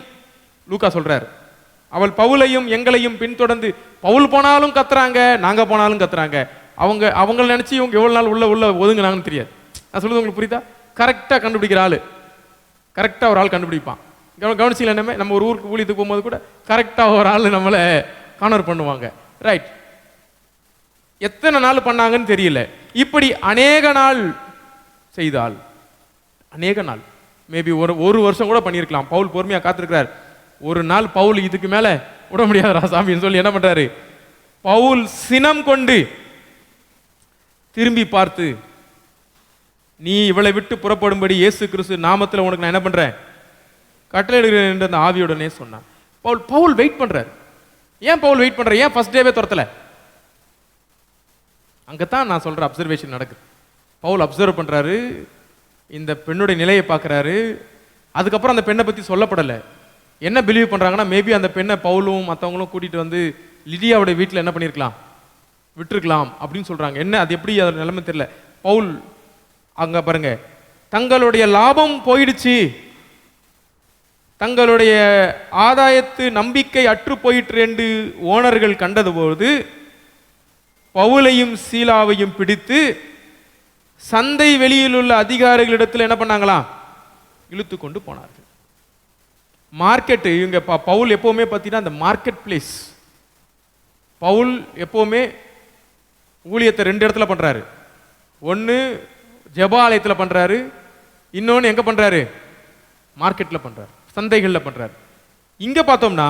லூக்கா சொல்றாரு, அவள் பவுலையும் எங்களையும் பின்தொடர்ந்து, பவுல் போனாலும் கத்துறாங்க, நாங்க போனாலும் கத்துறாங்க. அவங்கள நினைச்சு இவங்க எவ்வளவு நாள் உள்ள ஒதுங்கினாங்கன்னு தெரியாது. நான் சொல்றது உங்களுக்கு புரியுதா? கரெக்டா கண்டுபிடிக்கிற ஆளு, கரெக்டா ஒரு ஆள் கண்டுபிடிப்பான். கவனிச்சிங்களா? நம்ம ஒரு ஊருக்கு ஊழியத்துக்கு போகும்போது கூட கரெக்டா ஒரு ஆள் நம்மளை கார்னர் பண்ணுவாங்க. ரைட். எத்தனை நாள் பண்ணாங்கன்னு தெரியல. இப்படி அநேக நாள் செய்தால், அநேக நாள், மேபி ஒரு வருஷம் கூட பண்ணியிருக்கலாம். பவுல் பொறுமையா காத்திருக்கிறார். ஒரு நாள் பவுல் இதுக்கு மேல விட முடியாது ராசாமின்னு சொல்லி என்ன பண்றாரு, பவுல் சினம் கொண்டு திரும்பி பார்த்து, நீ இவளை விட்டு புறப்படும்படி இயேசு கிறிஸ்து நாமத்தில் உனக்கு நான் என்ன பண்றேன் கட்டளையிடுகிறேன் என்று அந்த ஆவியுடனே சொன்னான். பவுல் வெயிட் பண்றாரு. ஏன் பவுல் வெயிட் பண்ற? ஏன் ஃபர்ஸ்ட் டேவே துரத்தல? அங்கதான் நான் சொல்ற அப்சர்வேஷன் நடக்குது. பவுல் அப்சர்வ் பண்றாரு, இந்த பெண்ணுடைய நிலையை பார்க்கறாரு. அதுக்கப்புறம் அந்த பெண்ணை பத்தி சொல்லப்படல. என்ன பிலீவ் பண்றாங்கன்னா, மேபி அந்த பெண்ணை பவுலும் மற்றவங்களும் கூட்டிட்டு வந்து லிடியாவுடைய வீட்டில் என்ன பண்ணிருக்கலாம், விட்டுருக்கலாம் அப்படின்னு சொல்றாங்க. என்ன அது எப்படி அது நிலைமை தெரியல. பவுல் அங்க பாருங்க, தங்களுடைய லாபம் போயிடுச்சு, தங்களுடைய ஆதாயத்து நம்பிக்கை அற்று போயிற்று என்று ஓனர்கள் கண்டது போது பவுலையும் சீலாவையும் பிடித்து சந்தை வெளியில் உள்ள அதிகாரிகளிடத்தில் என்ன பண்ணாங்களாம், இழுத்து கொண்டு போனார்கள். மார்க்கெட், இவங்க பவுல் எப்பவுமே பார்த்தீங்கன்னா அந்த மார்க்கெட் பிளேஸ். பவுல் எப்பவுமே ஊழியத்தை ரெண்டு இடத்துல பண்றாரு. ஒன்னு ஜெபாலயத்தில் பண்றாரு, இன்னொன்னு எங்க பண்றாரு, மார்க்கெட்ல பண்றாரு, சந்தைகள்ல பண்றாரு. இங்க பார்த்தோம்னா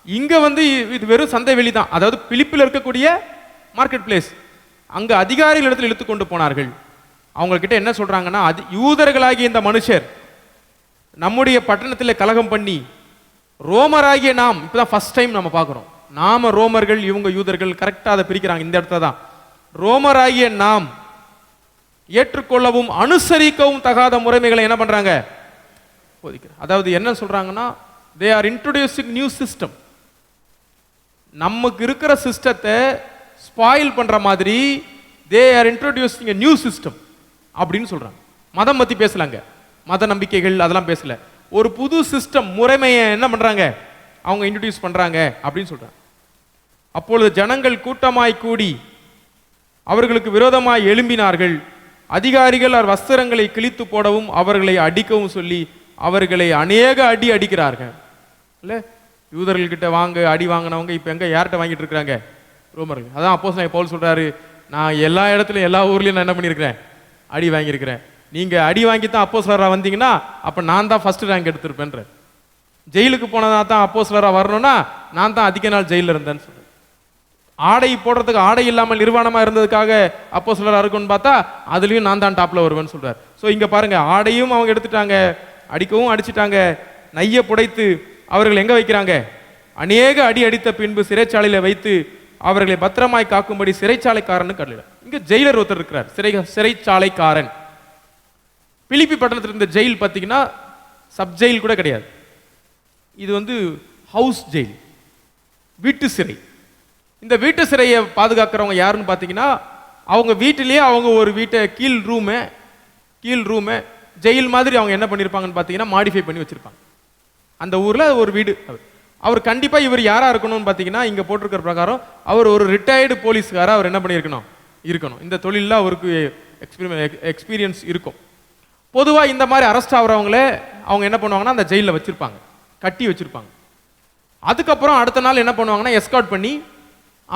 இங்க வந்து இது வெறும் சந்தை வெளி தான். அதாவது பிலிப்பில் இருக்கக்கூடிய மார்க்கெட் பிளேஸ். அங்க அதிகாரிகள் இடத்துல இழுத்து கொண்டு போனார்கள். அவங்க கிட்ட என்ன சொல்றாங்கன்னா, யூதர்களாகிய இந்த மனுஷர் நம்முடைய பட்டணத்தில் கலகம் பண்ணி, ரோமராகிய நாம், இப்பதான் ஃபர்ஸ்ட் டைம் நம்ம பார்க்கிறோம், நாம ரோமர்கள் இவங்க யூதர்கள், கரெக்டா அதை பிரிக்கிறாங்க இந்த இடத்துல தான். ரோமராகிய நாம் ஏற்றுக்கொள்ளவும் அனுசரிக்கவும் தகாத முறைமைகளை என்ன பண்றாங்க, அதாவது என்ன சொல்றாங்கன்னா, they are introducing new system. நமக்கு இருக்கிற சிஸ்டத்தை ஸ்பாயில் பண்ற மாதிரி they are introducing a new system அப்படின்னு சொல்றாங்க. மதம் பத்தி பேசலாங்க, மத நம்பிக்கைகள் அதெல்லாம் பேசல. ஒரு புது சிஸ்டம், முறைமையை என்ன பண்றாங்க, அவங்க இன்ட்ரோடியூஸ் பண்றாங்க அப்படின்னு சொல்றாங்க. அப்பொழுது ஜனங்கள் கூட்டமாய் கூடி அவர்களுக்கு விரோதமாய் எழும்பினார்கள். அதிகாரிகள் அவர் வஸ்திரங்களை கிழித்து போடவும் அவர்களை அடிக்கவும் சொல்லி அவர்களை அநேக அடி அடிக்கிறார்கள். இல்ல, யூதர்கள்கிட்ட வாங்க அடி வாங்கினவங்க இப்ப எங்க யார்கிட்ட வாங்கிட்டு இருக்காங்க, ரோமர்கள். அதான் அப்போஸ்தலன் பவுல் சொல்றாரு, நான் எல்லா இடத்துலயும் எல்லா ஊர்லயும் நான் என்ன பண்ணிருக்கிறேன், அடி வாங்கியிருக்கிறேன். நீங்க அடி வாங்கி தான் அப்போஸ்தலரா வந்தீங்கன்னா அப்ப நான் தான் ஃபர்ஸ்ட் ரேங்க் எடுத்திருப்பேன்ற. ஜெயிலுக்கு போனதா தான் அப்போஸ்தலரா வரணும்னா நான் தான் அதிக நாள் ஜெயில இருந்தேன்னு சொல்றேன். ஆடை போடுறதுக்கு ஆடை இல்லாமல் நிர்வாணமா இருந்ததுக்காக அப்போஸ்தலரா இருக்கும்னு பார்த்தா அதுலயும் நான் தான் டாப்ல வருவேன்னு சொல்றாரு. ஸோ இங்க பாருங்க, ஆடையும் அவங்க எடுத்துட்டாங்க, அடிக்கவும் அடிச்சுட்டாங்க, நைய புடைத்து அவர்கள் எங்க வைக்கிறாங்க, அநேக அடி அடித்த பின்பு சிறைச்சாலையில வைத்து அவர்களை பத்திரமாய் காக்கும்படி சிறைச்சாலைக்காரன்னு கட்டளை. இங்க ஜெயிலர் ஒருத்தர் இருக்கிறார், சிறைச்சாலைக்காரன். பிலிப்பி பட்டணத்தில் இருந்த ஜெயில் பார்த்தீங்கன்னா சப் ஜெயில் கூட கிடையாது, இது வந்து ஹவுஸ் ஜெயில், வீட்டு சிறை. இந்த வீட்டு சிறையை பாதுகாக்கிறவங்க யாருன்னு பார்த்தீங்கன்னா அவங்க வீட்டிலேயே அவங்க ஒரு வீட்டை கீழ் ரூமை ஜெயில் மாதிரி அவங்க என்ன பண்ணியிருப்பாங்கன்னு பார்த்தீங்கன்னா மாடிஃபை பண்ணி வச்சிருப்பாங்க. அந்த ஊரில் ஒரு வீடு. அவர் கண்டிப்பாக இவர் யாராக இருக்கணும்னு பார்த்தீங்கன்னா இங்கே போட்டிருக்கிற பிரகாரம் அவர் ஒரு ரிட்டையர்டு போலீஸ்காராக அவர் என்ன இருக்கணும். இந்த தொழிலில் அவருக்கு எக்ஸ்பீரியன்ஸ் இருக்கும். பொதுவாக இந்த மாதிரி அரெஸ்ட் ஆகிறவங்களே அவங்க என்ன பண்ணுவாங்கன்னா அந்த ஜெயிலில் வச்சுருப்பாங்க, கட்டி வச்சுருப்பாங்க. அதுக்கப்புறம் அடுத்த நாள் என்ன பண்ணுவாங்கன்னா எஸ்கார்ட் பண்ணி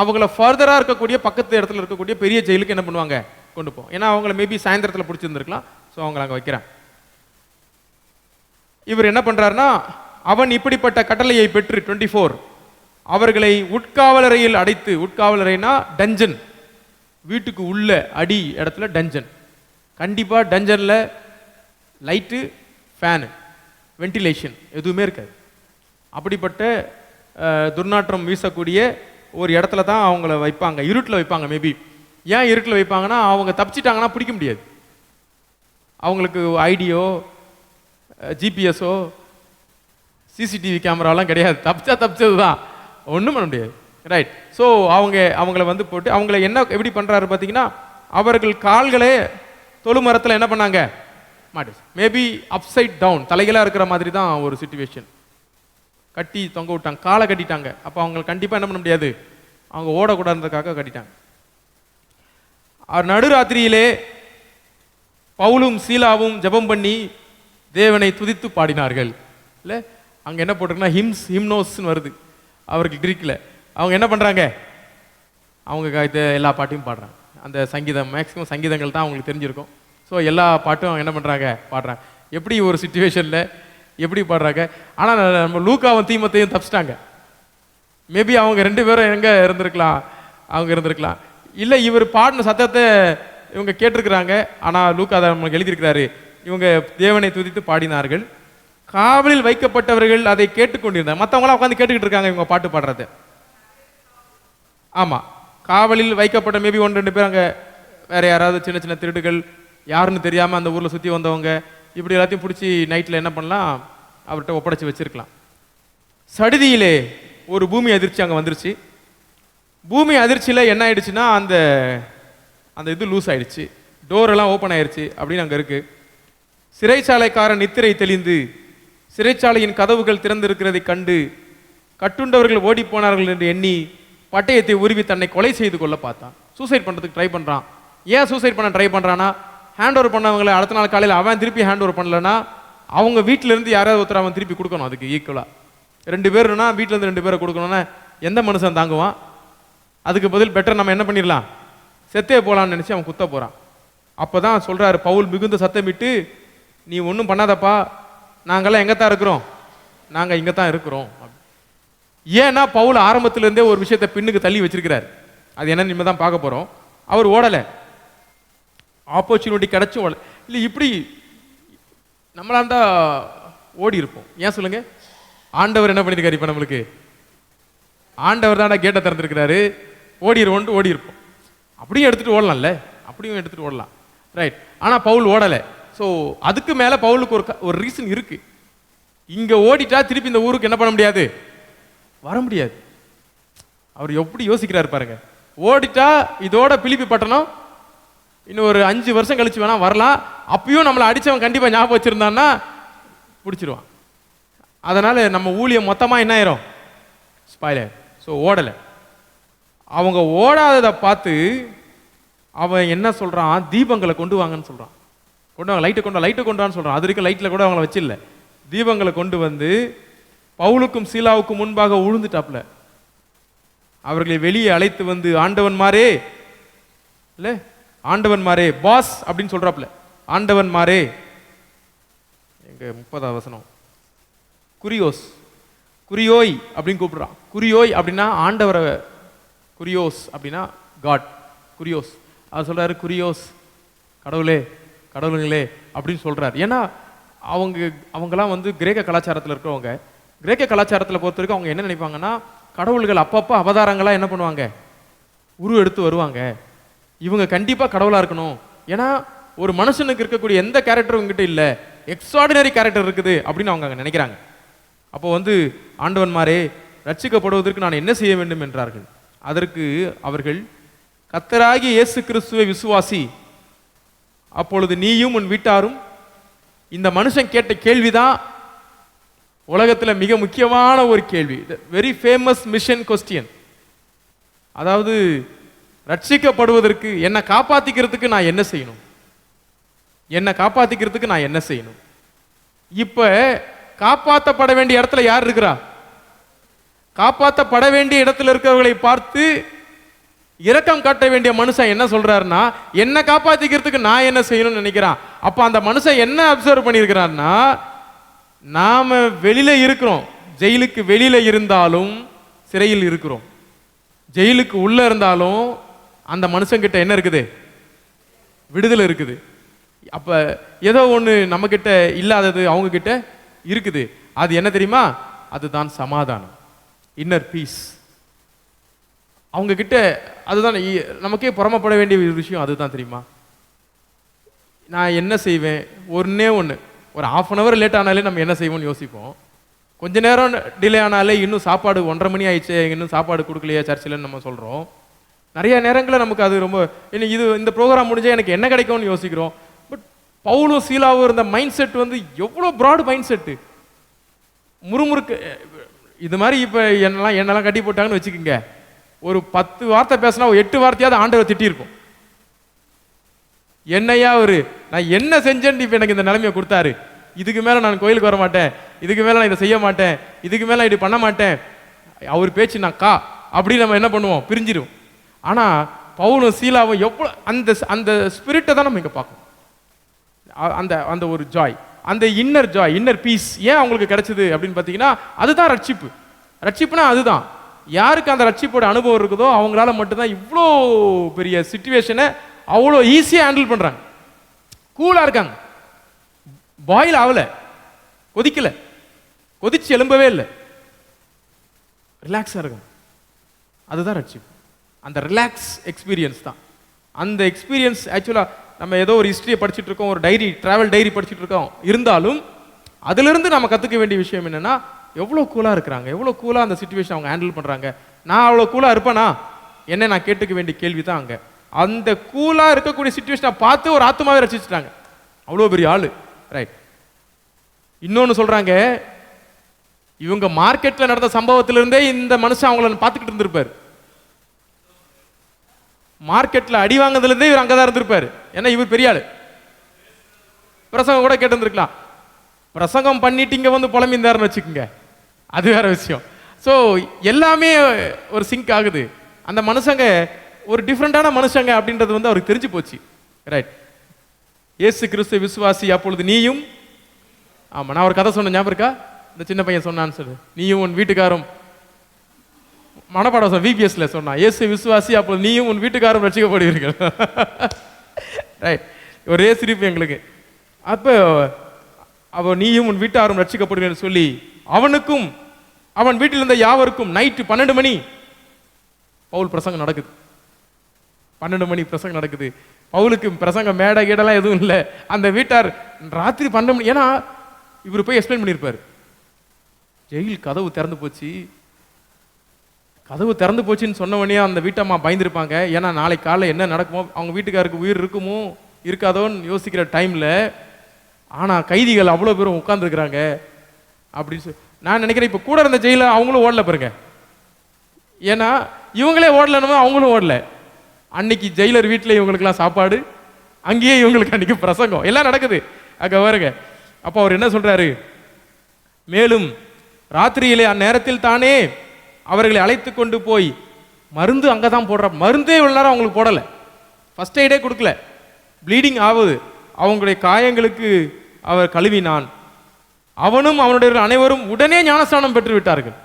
அவங்கள ஃபர்தராக இருக்கக்கூடிய பக்கத்து இடத்துல இருக்கக்கூடிய பெரிய ஜெயிலுக்கு என்ன பண்ணுவாங்க, கொண்டு போவோம். ஏன்னா அவங்கள மேபி சாயந்தரத்தில் பிடிச்சிருந்துருக்கலாம், ஸோ அவங்கள அங்கே வைக்கிறேன். இவர் என்ன பண்ணுறாருன்னா அவன் இப்படிப்பட்ட கட்டளையை பெற்று 24 அவர்களை உட்காவலறையில் அடைத்து, உட்காவலறைனா டஞ்சன், வீட்டுக்கு உள்ள அடி இடத்துல டஞ்சன். கண்டிப்பாக டஞ்சனில் லைட்டு, ஃபேனு, வென்டிலேஷன் எதுவுமே இருக்காது. அப்படிப்பட்ட துர்நாற்றம் வீசக்கூடிய ஒரு இடத்துல தான் அவங்கள வைப்பாங்க, இருட்டில் வைப்பாங்க. மேபி ஏன் இருட்டில் வைப்பாங்கன்னா அவங்க தப்பிச்சிட்டாங்கன்னா பிடிக்க முடியாது. அவங்களுக்கு ஐடியோ ஜிபிஎஸோ சிசிடிவி கேமராலாம் கிடையாது, தப்பிச்சது தான், ஒன்றும் பண்ண முடியாது. ரைட். ஸோ அவங்கள வந்து போட்டு அவங்கள என்ன எப்படி பண்ணுறாரு பார்த்தீங்கன்னா அவர்கள் கால்களே தொழுமரத்தில் என்ன பண்ணாங்க, மாட்டு, மேபி அப்சைட் டவுன், தலைகளாக இருக்கிற மாதிரி தான் ஒரு சிச்சுவேஷன். கட்டி தொங்க விட்டாங்க, காலை கட்டிட்டாங்க. அப்போ அவங்க கண்டிப்பாக என்ன பண்ண முடியாது, அவங்க ஓடக்கூடாதுக்காக கட்டிட்டாங்க. நடுராத்திரியிலே பவுலும் சீலாவும் ஜெபம் பண்ணி தேவனை துதித்து பாடினார்கள். இல்லை அங்கே என்ன போட்டிருக்குன்னா ஹிம்னோஸ்ன்னு வருது அவருக்கு கிரீக்கில். அவங்க என்ன பண்ணுறாங்க, அவங்க எல்லா பாட்டையும் பாடுறாங்க. அந்த சங்கீதம் மேக்ஸிமம் சங்கீதங்கள் தான் அவங்களுக்கு தெரிஞ்சிருக்கும். ஸோ எல்லா பாட்டும் என்ன பண்ணுறாங்க, பாடுறாங்க. எப்படி ஒரு சிச்சுவேஷனில் எப்படி பாடுறாங்க. ஆனால் நம்ம லூக்காவும் தீமத்தையும் தப்பிச்சிட்டாங்க. மேபி அவங்க 2 பேரும் எங்கே இருந்திருக்கலாம், அவங்க இருந்திருக்கலாம். இல்லை இவர் பாடின சத்தத்தை இவங்க கேட்டிருக்கிறாங்க, ஆனால் லூக்கா அதை நம்மளுக்கு எழுதியிருக்கிறாரு, இவங்க தேவனை துதித்து பாடினார்கள். காவலில் வைக்கப்பட்டவர்கள் அதை கேட்டுக்கொண்டிருந்தாங்க. மற்றவங்களாம் உட்காந்து கேட்டுக்கிட்டு இருக்காங்க இவங்க பாட்டு பாடுறது. ஆமாம், காவலில் வைக்கப்பட்ட மேபி 1-2 பேர், அங்கே வேற யாராவது சின்ன சின்ன திருடுகள் யாருன்னு தெரியாமல் அந்த ஊரில் சுற்றி வந்தவங்க இப்படி எல்லாத்தையும் பிடிச்சி நைட்டில் என்ன பண்ணலாம், அவர்கிட்ட ஒப்படைச்சி வச்சிருக்கலாம். சடுதியிலே ஒரு பூமி அதிர்ச்சி அங்கே வந்துருச்சு. பூமி அதிர்ச்சியில் என்ன ஆயிடுச்சுன்னா அந்த அந்த இது லூஸ் ஆயிடுச்சு, டோரெல்லாம் ஓப்பன் ஆயிடுச்சு அப்படின்னு அங்கே இருக்கு. சிறைச்சாலைக்காரன் நித்திரை தெளிந்து சிறைச்சாலையின் கதவுகள் திறந்திருக்கிறதை கண்டு கட்டுண்டவர்கள் ஓடி போனார்கள் என்று எண்ணி பட்டயத்தை உருவி தன்னை கொலை செய்து கொள்ள பார்த்தான். சூசைட் பண்ணுறதுக்கு ட்ரை பண்ணுறான். ஏன் சூசைட் பண்ண ட்ரை பண்ணுறான்னா, ஹேண்ட் ஓவர் பண்ணவங்களை அடுத்த நாள் காலையில் அவன் திருப்பி ஹேண்ட் ஓவர் பண்ணலன்னா அவங்க வீட்டிலேருந்து யாராவது ஒருத்தர் அவன் திருப்பி கொடுக்கணும். அதுக்கு ஈக்குவலாக 2 பேருன்னா வீட்டிலேருந்து 2 பேரை கொடுக்கணும்னா எந்த மனுஷன் தாங்குவான்? அதுக்கு பதில் பெட்டர் நம்ம என்ன பண்ணிடலாம், செத்தே போகலான்னு நினச்சி அவன் குத்த போகிறான். அப்போ தான் சொல்கிறாரு பவுல் மிகுந்த சத்தமிட்டு, நீ ஒன்றும் பண்ணாதப்பா, நாங்கள்லாம் எங்கே தான் இருக்கிறோம், நாங்கள் இங்கே தான் இருக்கிறோம். ஏன்னா பவுல் ஆரம்பத்திலேருந்தே ஒரு விஷயத்தை பின்னுக்கு தள்ளி வச்சிருக்கிறார். அது என்ன இனிமே தான் பார்க்க போகிறோம். அவர் ஓடலை, ஆப்பர்ச்சுனிட்டி கிடச்சும் ஓடலை. இல்லை இப்படி நம்மளாண்டா ஓடி இருப்போம். ஏன் சொல்லுங்க, ஆண்டவர் என்ன பண்ணியிருக்காரு, இப்போ நம்மளுக்கு ஆண்டவர் தான் கேட்டை திறந்துருக்கிறாரு, ஓடிடுவோன்ட்டு ஓடி இருப்போம். அப்படியும் எடுத்துகிட்டு ஓடலாம்ல, அப்படியும் எடுத்துகிட்டு ஓடலாம். ரைட். ஆனால் பவுல் ஓடலை. ஸோ அதுக்கு மேலே பவுலுக்கு ஒரு ரீசன் இருக்கு. இங்கே ஓடிட்டா திருப்பி இந்த ஊருக்கு என்ன பண்ண முடியாது, வர முடியாது. அவர் எப்படி யோசிக்கிறாரு பாருங்க. ஓடிட்டா இதோட பிலிப்பி பட்டணம் இன்னும் ஒரு 5 வருஷம் கழிச்சு வேணா வரலாம், அப்பயும் நம்மளை அடிச்சவன் கண்டிப்பாக ஞாபகம் வச்சிருந்தான்னா பிடிச்சிருவான். அதனால நம்ம ஊழியம் மொத்தமாக என்ன ஆயிரும், ஸ்பாயில். ஸோ ஓடலை. அவங்க ஓடாததை பார்த்து அவன் என்ன சொல்றான், தீபங்களை கொண்டு வாங்கன்னு சொல்றான். கொண்டு வாங்க, லைட்டு கொண்டு வான்னு சொல்றான். அது வரைக்கும் லைட்டில் கூட அவங்கள வச்சில்ல, தீபங்களை கொண்டு வந்து பவுலுக்கும் சீலாவுக்கும் முன்பாக உழுந்துட்டாப்ல. அவர்களை வெளியே அழைத்து வந்து ஆண்டவன்மாரே, இல்லை ஆண்டவன்மாரே, பாஸ் அப்படின்னு சொல்றாப்ல, ஆண்டவன்மாரே. எங்க 30வது வசனம், குறியோஸ், குறியோய் அப்படின்னு கூப்பிடுறான். குறியோய் அப்படின்னா ஆண்டவரை, குறியோஸ் அப்படின்னா காட், குறியோஸ். அவர் சொல்றாரு குறியோஸ், கடவுளே, கடவுளுங்களே அப்படின்னு சொல்றாரு. ஏன்னா அவங்கெல்லாம் வந்து கிரேக்க கலாச்சாரத்தில் இருக்கிறவங்க. கிரேக்க கலாச்சாரத்தில் பொறுத்த வரைக்கும் அவங்க என்ன நினைப்பாங்கன்னா, கடவுள்கள் அப்பப்போ அவதாரங்களாக என்ன பண்ணுவாங்க, உருவம் எடுத்து வருவாங்க, இவங்க கண்டிப்பா கடவுளா இருக்கணும். ஏன்னா ஒரு மனுஷனுக்கு இருக்கக்கூடிய எந்த கேரக்டரும் உங்ககிட்ட இல்ல, எக்ஸ்ட்ராடினரி கேரக்டர் இருக்குது அப்படின்னு அவங்க அங்க நினைக்கிறாங்க. அப்போ ஆண்டவன்மாரே, ரட்சிக்கப்படுவதற்கு நான் என்ன செய்ய வேண்டும் என்றார்கள். அதற்கு அவர்கள், கர்த்தராகிய இயேசு கிறிஸ்துவை விசுவாசி, அப்பொழுது நீயும் உன் வீட்டாரும். இந்த மனுஷன் கேட்ட கேள்விதான் உலகத்துல மிக முக்கியமான ஒரு கேள்வி, வெரி ஃபேமஸ் மிஷன் கொஸ்டியன். அதாவது ரட்சிக்கப்படுவதற்கு, என்னை காப்பாத்திக்கிறதுக்கு நான் என்ன செய்யணும், என்னை காப்பாத்திக்கிறதுக்கு நான் என்ன செய்யணும். இப்ப காப்பாற்றப்பட வேண்டிய இடத்துல யார் இருக்கிறா? காப்பாற்றப்பட வேண்டிய இடத்துல இருக்கிறவர்களை பார்த்து இரக்கம் காட்ட வேண்டிய மனுஷன் என்ன சொல்றாருன்னா, என்ன காப்பாத்திக்கிறதுக்கு நான் என்ன செய்யணும்னு நினைக்கிறான். அப்ப அந்த மனுஷன் என்ன அப்சர்வ் பண்ணியிருக்கிறான்னா, நாம வெளியில இருக்கிறோம், ஜெயிலுக்கு வெளியில இருந்தாலும் சிறையில் இருக்கிறோம், ஜெயிலுக்கு உள்ள இருந்தாலும் அந்த மனுஷங்கிட்ட என்ன இருக்குது? விடுதலை இருக்குது. அப்ப ஏதோ ஒண்ணு நம்ம கிட்ட இல்லாதது அவங்க கிட்ட இருக்குது. அது என்ன தெரியுமா? அதுதான் சமாதானம், இன்னர் பீஸ். அவங்க கிட்ட அதுதான் நமக்கே புறமப்பட வேண்டிய விஷயம். அதுதான் தெரியுமா? நான் என்ன செய்வேன், ஒன்னே ஒன்று, ஒரு ½ அன் அவர் லேட் ஆனாலே நம்ம என்ன செய்வோம்னு யோசிப்போம். கொஞ்ச நேரம் டிலே ஆனாலே இன்னும் சாப்பாடு 1:30 மணி ஆயிடுச்சு, இன்னும் சாப்பாடு கொடுக்கலையா சர்ச்சில்னு நம்ம சொல்றோம். நிறைய நேரங்களில் நமக்கு அது ரொம்ப, இது இந்த ப்ரோக்ராம் முடிஞ்சா எனக்கு என்ன கிடைக்கும்னு யோசிக்கிறோம். பட் பவுலும் சீலாவும் இருந்த மைண்ட் செட் எவ்வளோ ப்ராட் மைண்ட் செட்டு. முறுமுறுக்கு இது மாதிரி இப்போ என்னெல்லாம் கட்டி போட்டாங்கன்னு வச்சுக்கோங்க, ஒரு 10 வார்த்தை பேசினா 8 வார்த்தையாவது ஆண்டவர் திட்டியிருக்கும். என்னையா நான் என்ன செஞ்சேன்னு இப்போ எனக்கு இந்த நிலைமையை கொடுத்தாரு, இதுக்கு மேலே நான் கோயிலுக்கு வர மாட்டேன், இதுக்கு மேலே நான் இதை செய்ய மாட்டேன், இதுக்கு மேலே இப்படி பண்ண மாட்டேன், அவர் பேச்சு நான் அப்படி நம்ம என்ன பண்ணுவோம், பிரிஞ்சிடும். ஆனால் பவுலும் சீலாவும் எவ்வளோ அந்த அந்த ஸ்பிரிட்டை தான் நம்ம இங்கே பார்க்கணும். அந்த அந்த ஒரு ஜாய், அந்த இன்னர் ஜாய், இன்னர் பீஸ் ஏன் அவங்களுக்கு கிடைச்சது அப்படின்னு பார்த்தீங்கன்னா, அதுதான் ரட்சிப்பு. ரட்சிப்புனா அதுதான். யாருக்கு அந்த ரட்சிப்போட அனுபவம் இருக்குதோ அவங்களால மட்டும்தான் இவ்வளோ பெரிய சிச்சுவேஷனை அவ்வளோ ஈஸியாக ஹேண்டில் பண்ணுறாங்க. கூலாக இருக்காங்க, பாயில் ஆகலை, கொதிக்கலை, கொதிச்சு எழும்பவே இல்லை, ரிலாக்ஸாக இருக்காங்க. அதுதான் ரட்சிப்பு. அந்த ரிலாக்ஸ் எக்ஸ்பீரியன்ஸ் தான். அந்த எக்ஸ்பீரியன்ஸ் ஆக்சுவலாக நம்ம ஏதோ ஒரு ஹிஸ்ட்ரியை படிச்சுட்டு இருக்கோம், ஒரு டைரி, டிராவல் டைரி படிச்சுட்டு இருக்கோம், இருந்தாலும் அதிலிருந்து நம்ம கற்றுக்க வேண்டிய விஷயம் என்னென்னா, எவ்வளோ கூலாக இருக்கிறாங்க, எவ்வளோ கூலாக அந்த சிச்சுவேஷன் அவங்க ஹேண்டில் பண்ணுறாங்க. நான் அவ்வளோ கூலாக இருப்பேனா என்ன நான் கேட்டுக்க வேண்டிய கேள்வி தான் அங்கே. அந்த கூலாக இருக்கக்கூடிய சிச்சுவேஷனை பார்த்து ஒரு ஆத்மாவை ரசிச்சுட்டாங்க, அவ்வளோ பெரிய ஆள். ரைட். இன்னொன்று சொல்கிறாங்க, இவங்க மார்க்கெட்டில் நடந்த சம்பவத்திலிருந்தே இந்த மனுஷன் அவங்கள பார்த்துக்கிட்டு இருந்திருப்பார். மார்க்கெட்டில் அடி வாங்கினதுலேருந்தே இவர் அங்கே தான் இருந்திருப்பார். ஏன்னா இவர் பெரிய ஆள். பிரசங்கம் கூட கேட்டிருந்துருக்கலாம். பிரசங்கம் பண்ணிட்டு இங்கே புலம்பிந்தாருன்னு வச்சுக்கோங்க, அது வேற விஷயம். ஸோ எல்லாமே ஒரு சிங்க் ஆகுது. அந்த மனுஷங்க ஒரு டிஃப்ரெண்டான மனுஷங்க அப்படின்றது அவருக்கு தெரிஞ்சு போச்சு. ரைட். இயேசு கிறிஸ்து விசுவாசி, அப்பொழுது நீயும். ஆமாம், நான் ஒரு கதை சொன்ன ஞாபகம் இருக்கா? இந்த சின்ன பையன் சொன்னான்னு சொல்லு, நீயும் உன் வீட்டுக்காரும் மனப்பாடம் VPSல சொன்னான், இயேசு விசுவாசி, அப்பொழுது நீயும் உன் வீட்டுக்காரும் ரட்சிக்கப்படுவீர்கள். ரைட். ஒரே சிரிப்பு எங்களுக்கு. அப்போ நீயும் உன் வீட்டாரும் ரட்சிக்கப்படுவீர்கள் சொல்லி அவனுக்கும் அவன் வீட்டில் இருந்த யாவருக்கும் நைட்டு 12 மணி பவுல் பிரசங்கம் நடக்குது. 12 மணி பிரசங்கம் நடக்குது. பவுலுக்கு பிரசங்க மேடை கீடெல்லாம் எதுவும் இல்லை. அந்த வீட்டார் ராத்திரி 12 மணி, ஏன்னா இவர் போய் எக்ஸ்பிளைன் பண்ணியிருப்பார், ஜெயில் கதவு திறந்து போச்சு. கதவு திறந்து போச்சுன்னு சொன்னவனே அந்த வீட்டம்மா பயந்துருப்பாங்க. ஏன்னா நாளைக்கு காலையில் என்ன நடக்குமோ, அவங்க வீட்டுக்காருக்கு உயிர் இருக்குமோ இருக்காதோன்னு யோசிக்கிற டைமில், ஆனால் கைதிகள் அவ்வளோ பேரும் உட்காந்துருக்குறாங்க அப்படின்னு நான் நினைக்கிறேன். இப்போ கூட இருந்த ஜெயிலில் அவங்களும் ஓடல பாருங்க. ஏன்னா இவங்களே ஓடலன்னு அவங்களும் ஓடல. அன்னைக்கு ஜெயிலர் வீட்டில் இவங்களுக்கெல்லாம் சாப்பாடு, அங்கேயே இவங்களுக்கு அன்னைக்கு பிரசங்கம், எல்லாம் நடக்குது அங்கே பாருங்க. அப்போ அவர் என்ன சொல்றாரு, மேலும் ராத்திரியிலே அந்நேரத்தில் தானே அவர்களை அழைத்து கொண்டு போய் மருந்து அங்கே தான் போடுற, மருந்தே இவ்வளோ நேரம் அவங்களுக்கு போடலை, ஃபர்ஸ்ட் எய்டே கொடுக்கல, ப்ளீடிங் ஆகுது, அவங்களுடைய காயங்களுக்கு அவர் கழுவினான். அவனும் அவனுடைய அனைவரும் உடனே ஞானஸ்நானம் பெற்று விட்டார்கள்.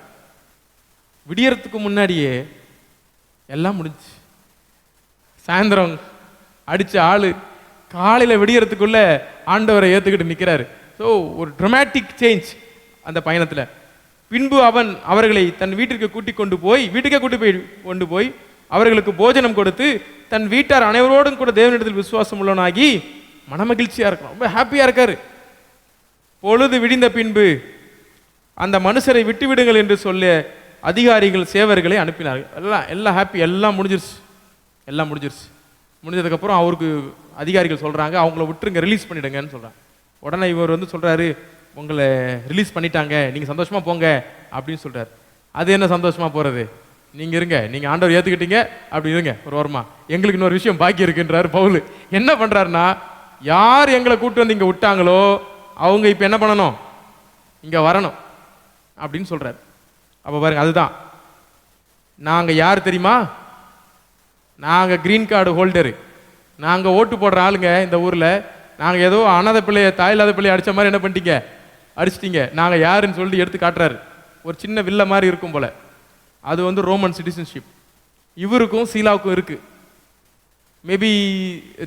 விடியறதுக்கு முன்னாடியே எல்லாம் முடிஞ்சு. சாயந்தரம் அடிச்ச ஆளு காலையில் விடியறதுக்குள்ள ஆண்டவரை ஏற்றுக்கிட்டு நிற்கிறாரு. ஸோ ஒரு ட்ரமாட்டிக் சேஞ்ச் அந்த பயணத்தில். பின்பு அவன் அவர்களை தன் வீட்டிற்கு கூட்டிக் கொண்டு போய் அவர்களுக்கு போஜனம் கொடுத்து தன் வீட்டார் அனைவரோடும் கூட தேவனிடத்தில் விசுவாசம் உள்ளவனாகி மனமகிழ்ச்சியா இருக்கிறான், ரொம்ப ஹாப்பியா இருக்காரு. பொழுது விடிந்த பின்பு அந்த மனுஷரை விட்டு விடுங்கள் என்று சொல்ல அதிகாரிகள் சேவர்களை அனுப்பினார்கள். எல்லாம் ஹாப்பி, எல்லாம் முடிஞ்சிருச்சு. முடிஞ்சதுக்கப்புறம் அவருக்கு அதிகாரிகள் சொல்றாங்க, அவங்கள விட்டுருங்க, ரிலீஸ் பண்ணிடுங்கன்னு சொல்றாங்க. உடனே இவர் வந்து சொல்றாரு, உங்களை ரிலீஸ் பண்ணிட்டாங்க, நீங்க சந்தோஷமா போங்க அப்படின்னு சொல்றாரு. அது என்ன சந்தோஷமா போறது, நீங்க இருங்க, நீங்க ஆண்டவர் ஏத்துக்கிட்டீங்க, அப்படி இருங்க ஒரு வாரமா, எங்களுக்கு இன்னொரு விஷயம் பாக்கி இருக்குன்றாரு பவுல். என்ன பண்றாருன்னா, யார் எங்களை கூட்டு வந்து இங்க விட்டாங்களோ அவங்க இப்ப என்ன பண்ணணும், இங்க வரணும் அப்படின்னு சொல்றாரு. அப்ப பாருங்க, அதுதான் நாங்க யார் தெரியுமா, நாங்க கிரீன் கார்டு ஹோல்டரு, நாங்க ஓட்டு போடுற ஆளுங்க இந்த ஊர்ல. நாங்க ஏதோ அனாதை பிள்ளைய தாய் இல்லாத பிள்ளைய அடிச்ச மாதிரி என்ன பண்ணிட்டீங்க, அடிச்சிட்டீங்க. நாங்க யாருன்னு சொல்லிட்டு எடுத்து காட்டுறாரு. ஒரு சின்ன வில்ல மாதிரி இருக்கும் போல, அது வந்து ரோமன் சிட்டிசன்ஷிப். இவருக்கும் சீலாவுக்கும் இருக்கு. மேபி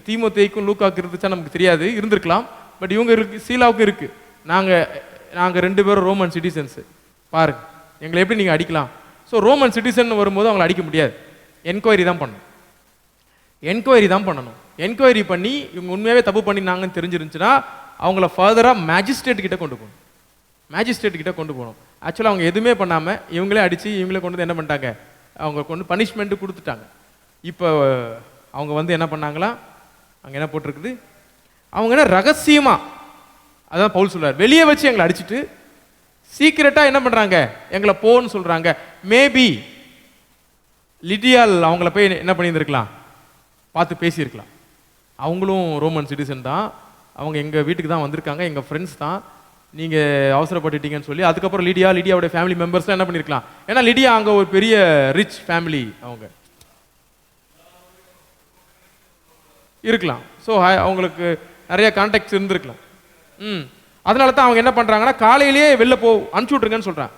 தீமோத்தேயுக்கும் லூக்காவுக்கு இருந்துச்சா நமக்கு தெரியாது, இருந்திருக்கலாம். பட் இவங்க இருக்கு, சீலாவுக்கும் இருக்கு. நாங்க 2 பேரும் ரோமன் சிட்டிசன்ஸ், பாருங்க எங்களை எப்படி நீங்க அடிக்கலாம். ஸோ ரோமன் சிட்டிசன் வரும்போது அவங்களை அடிக்க முடியாது, என்கொயரி தான் பண்ணணும். என்கொயரி பண்ணி இவங்க உண்மையாவே தப்பு பண்ணினாங்கன்னு தெரிஞ்சிருந்துச்சுன்னா அவங்கள ஃபர்தராக மேஜிஸ்ட்ரேட் கிட்ட கொண்டு போகணும். ஆக்சுவலாக அவங்க எதுவுமே பண்ணாமல் இவங்களே அடித்து இவங்களே கொண்டு வந்து என்ன பண்ணிட்டாங்க, அவங்க கொண்டு பனிஷ்மெண்ட்டு கொடுத்துட்டாங்க. இப்போ அவங்க வந்து என்ன பண்ணாங்களா, அங்கே என்ன போட்டிருக்குது, அவங்க என்ன ரகசியமாக, அதான் பவுல் சொல்றார், வெளியே வச்சு எங்களை அடிச்சுட்டு சீக்கிரட்டாக என்ன பண்ணுறாங்க, எங்களை போன்னு சொல்கிறாங்க. மேபி லிடியால் அவங்கள போய் என்ன பண்ணியிருந்திருக்கலாம், பார்த்து பேசியிருக்கலாம். அவங்களும் ரோமன் சிட்டிசன் தான், அவங்க எங்கள் வீட்டுக்கு தான் வந்திருக்காங்க, எங்கள் ஃப்ரெண்ட்ஸ் தான், நீங்கள் அவசரப்பட்டுட்டீங்கன்னு சொல்லி. அதுக்கப்புறம் லிடியாவுடைய ஃபேமிலி மெம்பர்ஸ்லாம் என்ன பண்ணியிருக்கலாம், ஏன்னா லிடியா அங்கே ஒரு பெரிய ரிச் ஃபேமிலி அவங்க இருக்கலாம். ஸோ அவங்களுக்கு நிறைய கான்டாக்ட்ஸ் இருந்திருக்கலாம். அதனால தான் அவங்க என்ன பண்ணுறாங்கன்னா, காலையிலேயே வெளில அனுப்பிச்சி விட்ருங்கன்னு சொல்கிறாங்க.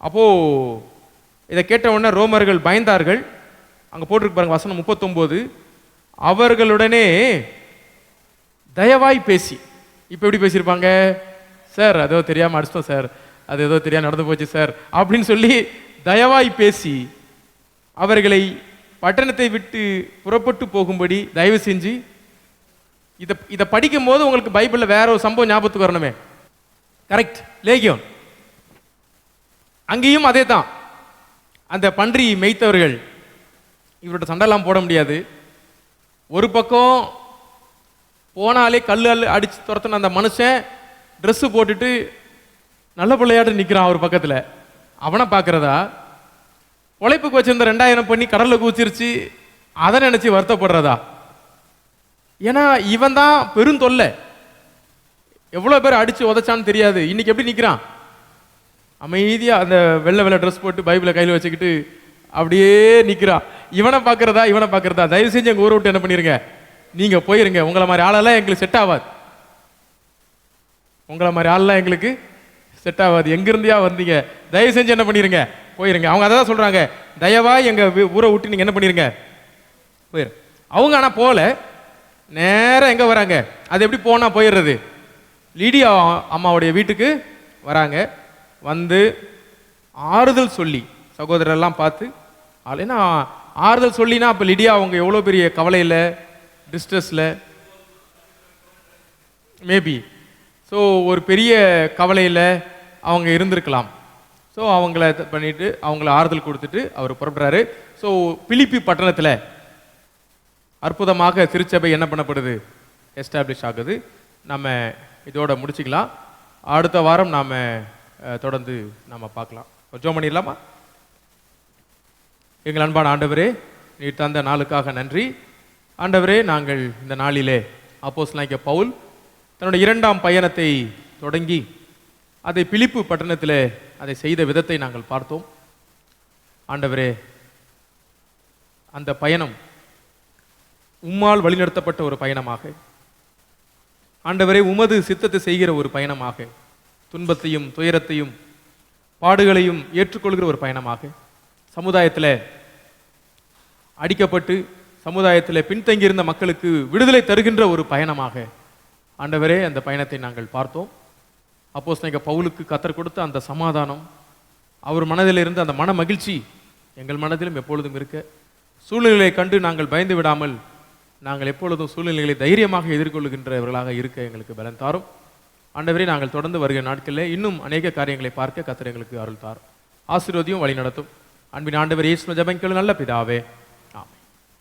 அப்போது இதை கேட்ட உடனே ரோமர்கள் பயந்தார்கள். அங்கே போட்டிருக்கு பாருங்க வசனம் 39, அவர்களுடனே தயவாய் பேசி. இப்போ எப்படி பேசியிருப்பாங்க, சார் அதோ தெரியாமல் அடிச்சிட்டோம் சார், அது ஏதோ தெரியாம நடந்து போச்சு சார் அப்படின்னு சொல்லி தயவாய் பேசி அவர்களை பட்டணத்தை விட்டு புறப்பட்டு போகும்படி தயவு செஞ்சு. இதை படிக்கும் போது உங்களுக்கு பைபிளில் வேற ஒரு சம்பவம் ஞாபகத்துக்கு வரணுமே, கரெக்ட், லேகியோன். அங்கேயும் அதே தான், அந்த பன்றி மேய்த்தவர்கள் இவரோட சண்டைலாம் போட முடியாது. ஒரு பக்கம் போனாலே கல் அடிச்சு துரத்துன அந்த மனுஷன் ட்ரெஸ்ஸு போட்டுட்டு நல்ல பிள்ளையாட்டு நிற்கிறான் அவர் பக்கத்தில். அவனை பார்க்குறதா, உழைப்புக்கு வச்சிருந்த 2000 பண்ணி கடலில் கூச்சிருச்சு அதை நினச்சி வருத்தப்படுறதா? ஏன்னா இவன் தான் பெருந்தொல்லை, எவ்வளோ பேர் அடித்து உதைச்சான்னு தெரியாது. இன்னைக்கு எப்படி நிற்கிறான், அமைதியாக அந்த வெள்ளை ட்ரெஸ் போட்டு பைபிளை கையில் வச்சுக்கிட்டு அப்படியே நிற்கிறான். இவனை பார்க்குறதா? தயவு செஞ்சு எங்கள் ஊரை விட்டு என்ன பண்ணிருங்க, நீங்கள் போயிருங்க, உங்களை மாதிரி ஆளெல்லாம் எங்களுக்கு செட் ஆகாது, எங்களுக்கு செட் ஆகாது, எங்கிருந்தியா வந்தீங்க, தயவு செஞ்சு என்ன பண்ணிருங்க, போயிருங்க. அவங்க அதை தான் சொல்கிறாங்க, தயவாக எங்கள் ஊரை விட்டு நீங்கள் என்ன பண்ணிருங்க, போயிரு. அவங்க ஆனால் போகல, நேராக எங்கே வராங்க, அது எப்படி போனால் போயிடுறது, லிடியா அம்மாவுடைய வீட்டுக்கு வராங்க. வந்து ஆறுதல் சொல்லி சகோதரரெல்லாம் பார்த்து, ஏன்னா ஆறுதல் சொல்லினா அப்போ லிடியா அவங்க எவ்வளோ பெரிய கவலையில், டிஸ்ட்ரெஸில், மேபி ஸோ ஒரு பெரிய கவலையில் அவங்க இருந்திருக்கலாம். ஸோ அவங்கள பண்ணிட்டு அவங்கள ஆறுதல் கொடுத்துட்டு அவர் புறப்படுறாரு. ஸோ பிலிப்பி பட்டணத்தில் அற்புதமாக திருச்சபை என்ன பண்ணப்படுது, எஸ்டாப்ளிஷ் ஆகுது. நம்ம இதோட முடிச்சுக்கலாம். அடுத்த வாரம் நாம் தொடர்ந்து நம்ம பார்க்கலாம். ஜெபம் பண்ணிடலாமா? எங்கள் அன்பான ஆண்டவரே, நீர் தந்த நாளுக்காக நன்றி. ஆண்டவரே, நாங்கள் இந்த நாளிலே அப்போஸ்தலனாகிய பவுல் தன்னுடைய 2ஆம் பயணத்தை தொடங்கி அதை பிலிப்பு பட்டணத்தில் அதை செய்த விதத்தை நாங்கள் பார்த்தோம். ஆண்டவரே, அந்த பயணம் உம்மால் வழிநடத்தப்பட்ட ஒரு பயணமாக, ஆண்டவரே உமது சித்தத்தை செய்கிற ஒரு பயணமாக, துன்பத்தையும் துயரத்தையும் பாடுகளையும் ஏற்றுக்கொள்கிற ஒரு பயணமாக, சமுதாயத்தில் அடிக்கப்பட்டு சமுதாயத்தில் பின்தங்கியிருந்த மக்களுக்கு விடுதலை தருகின்ற ஒரு பயணமாக ஆண்டவரே அந்த பயணத்தை நாங்கள் பார்த்தோம். அப்போஸ்தலனாகிய பவுலுக்கு கர்த்தர் கொடுத்த அந்த சமாதானம், அவர் மனதில் இருந்த அந்த மன மகிழ்ச்சி எங்கள் மனதிலும் எப்பொழுதும் இருக்க சூழ்நிலைகளை கண்டு நாங்கள் பயந்து விடாமல் நாங்கள் எப்பொழுதும் சூழ்நிலைகளை தைரியமாக எதிர்கொள்கின்றவர்களாக இருக்க எங்களுக்கு பலன் தாரும். ஆண்டவரே, நாங்கள் தொடர்ந்து வருகிற நாட்களில் இன்னும் அநேக காரியங்களை பார்க்க கர்த்தர் எங்களுக்கு அருள் தாரும். ஆசீர்வதியும் வழி நடத்தும். அன்பின் ஆண்டவர் இயேசுவின் ஜெபங்கள் நல்ல பிதாவே.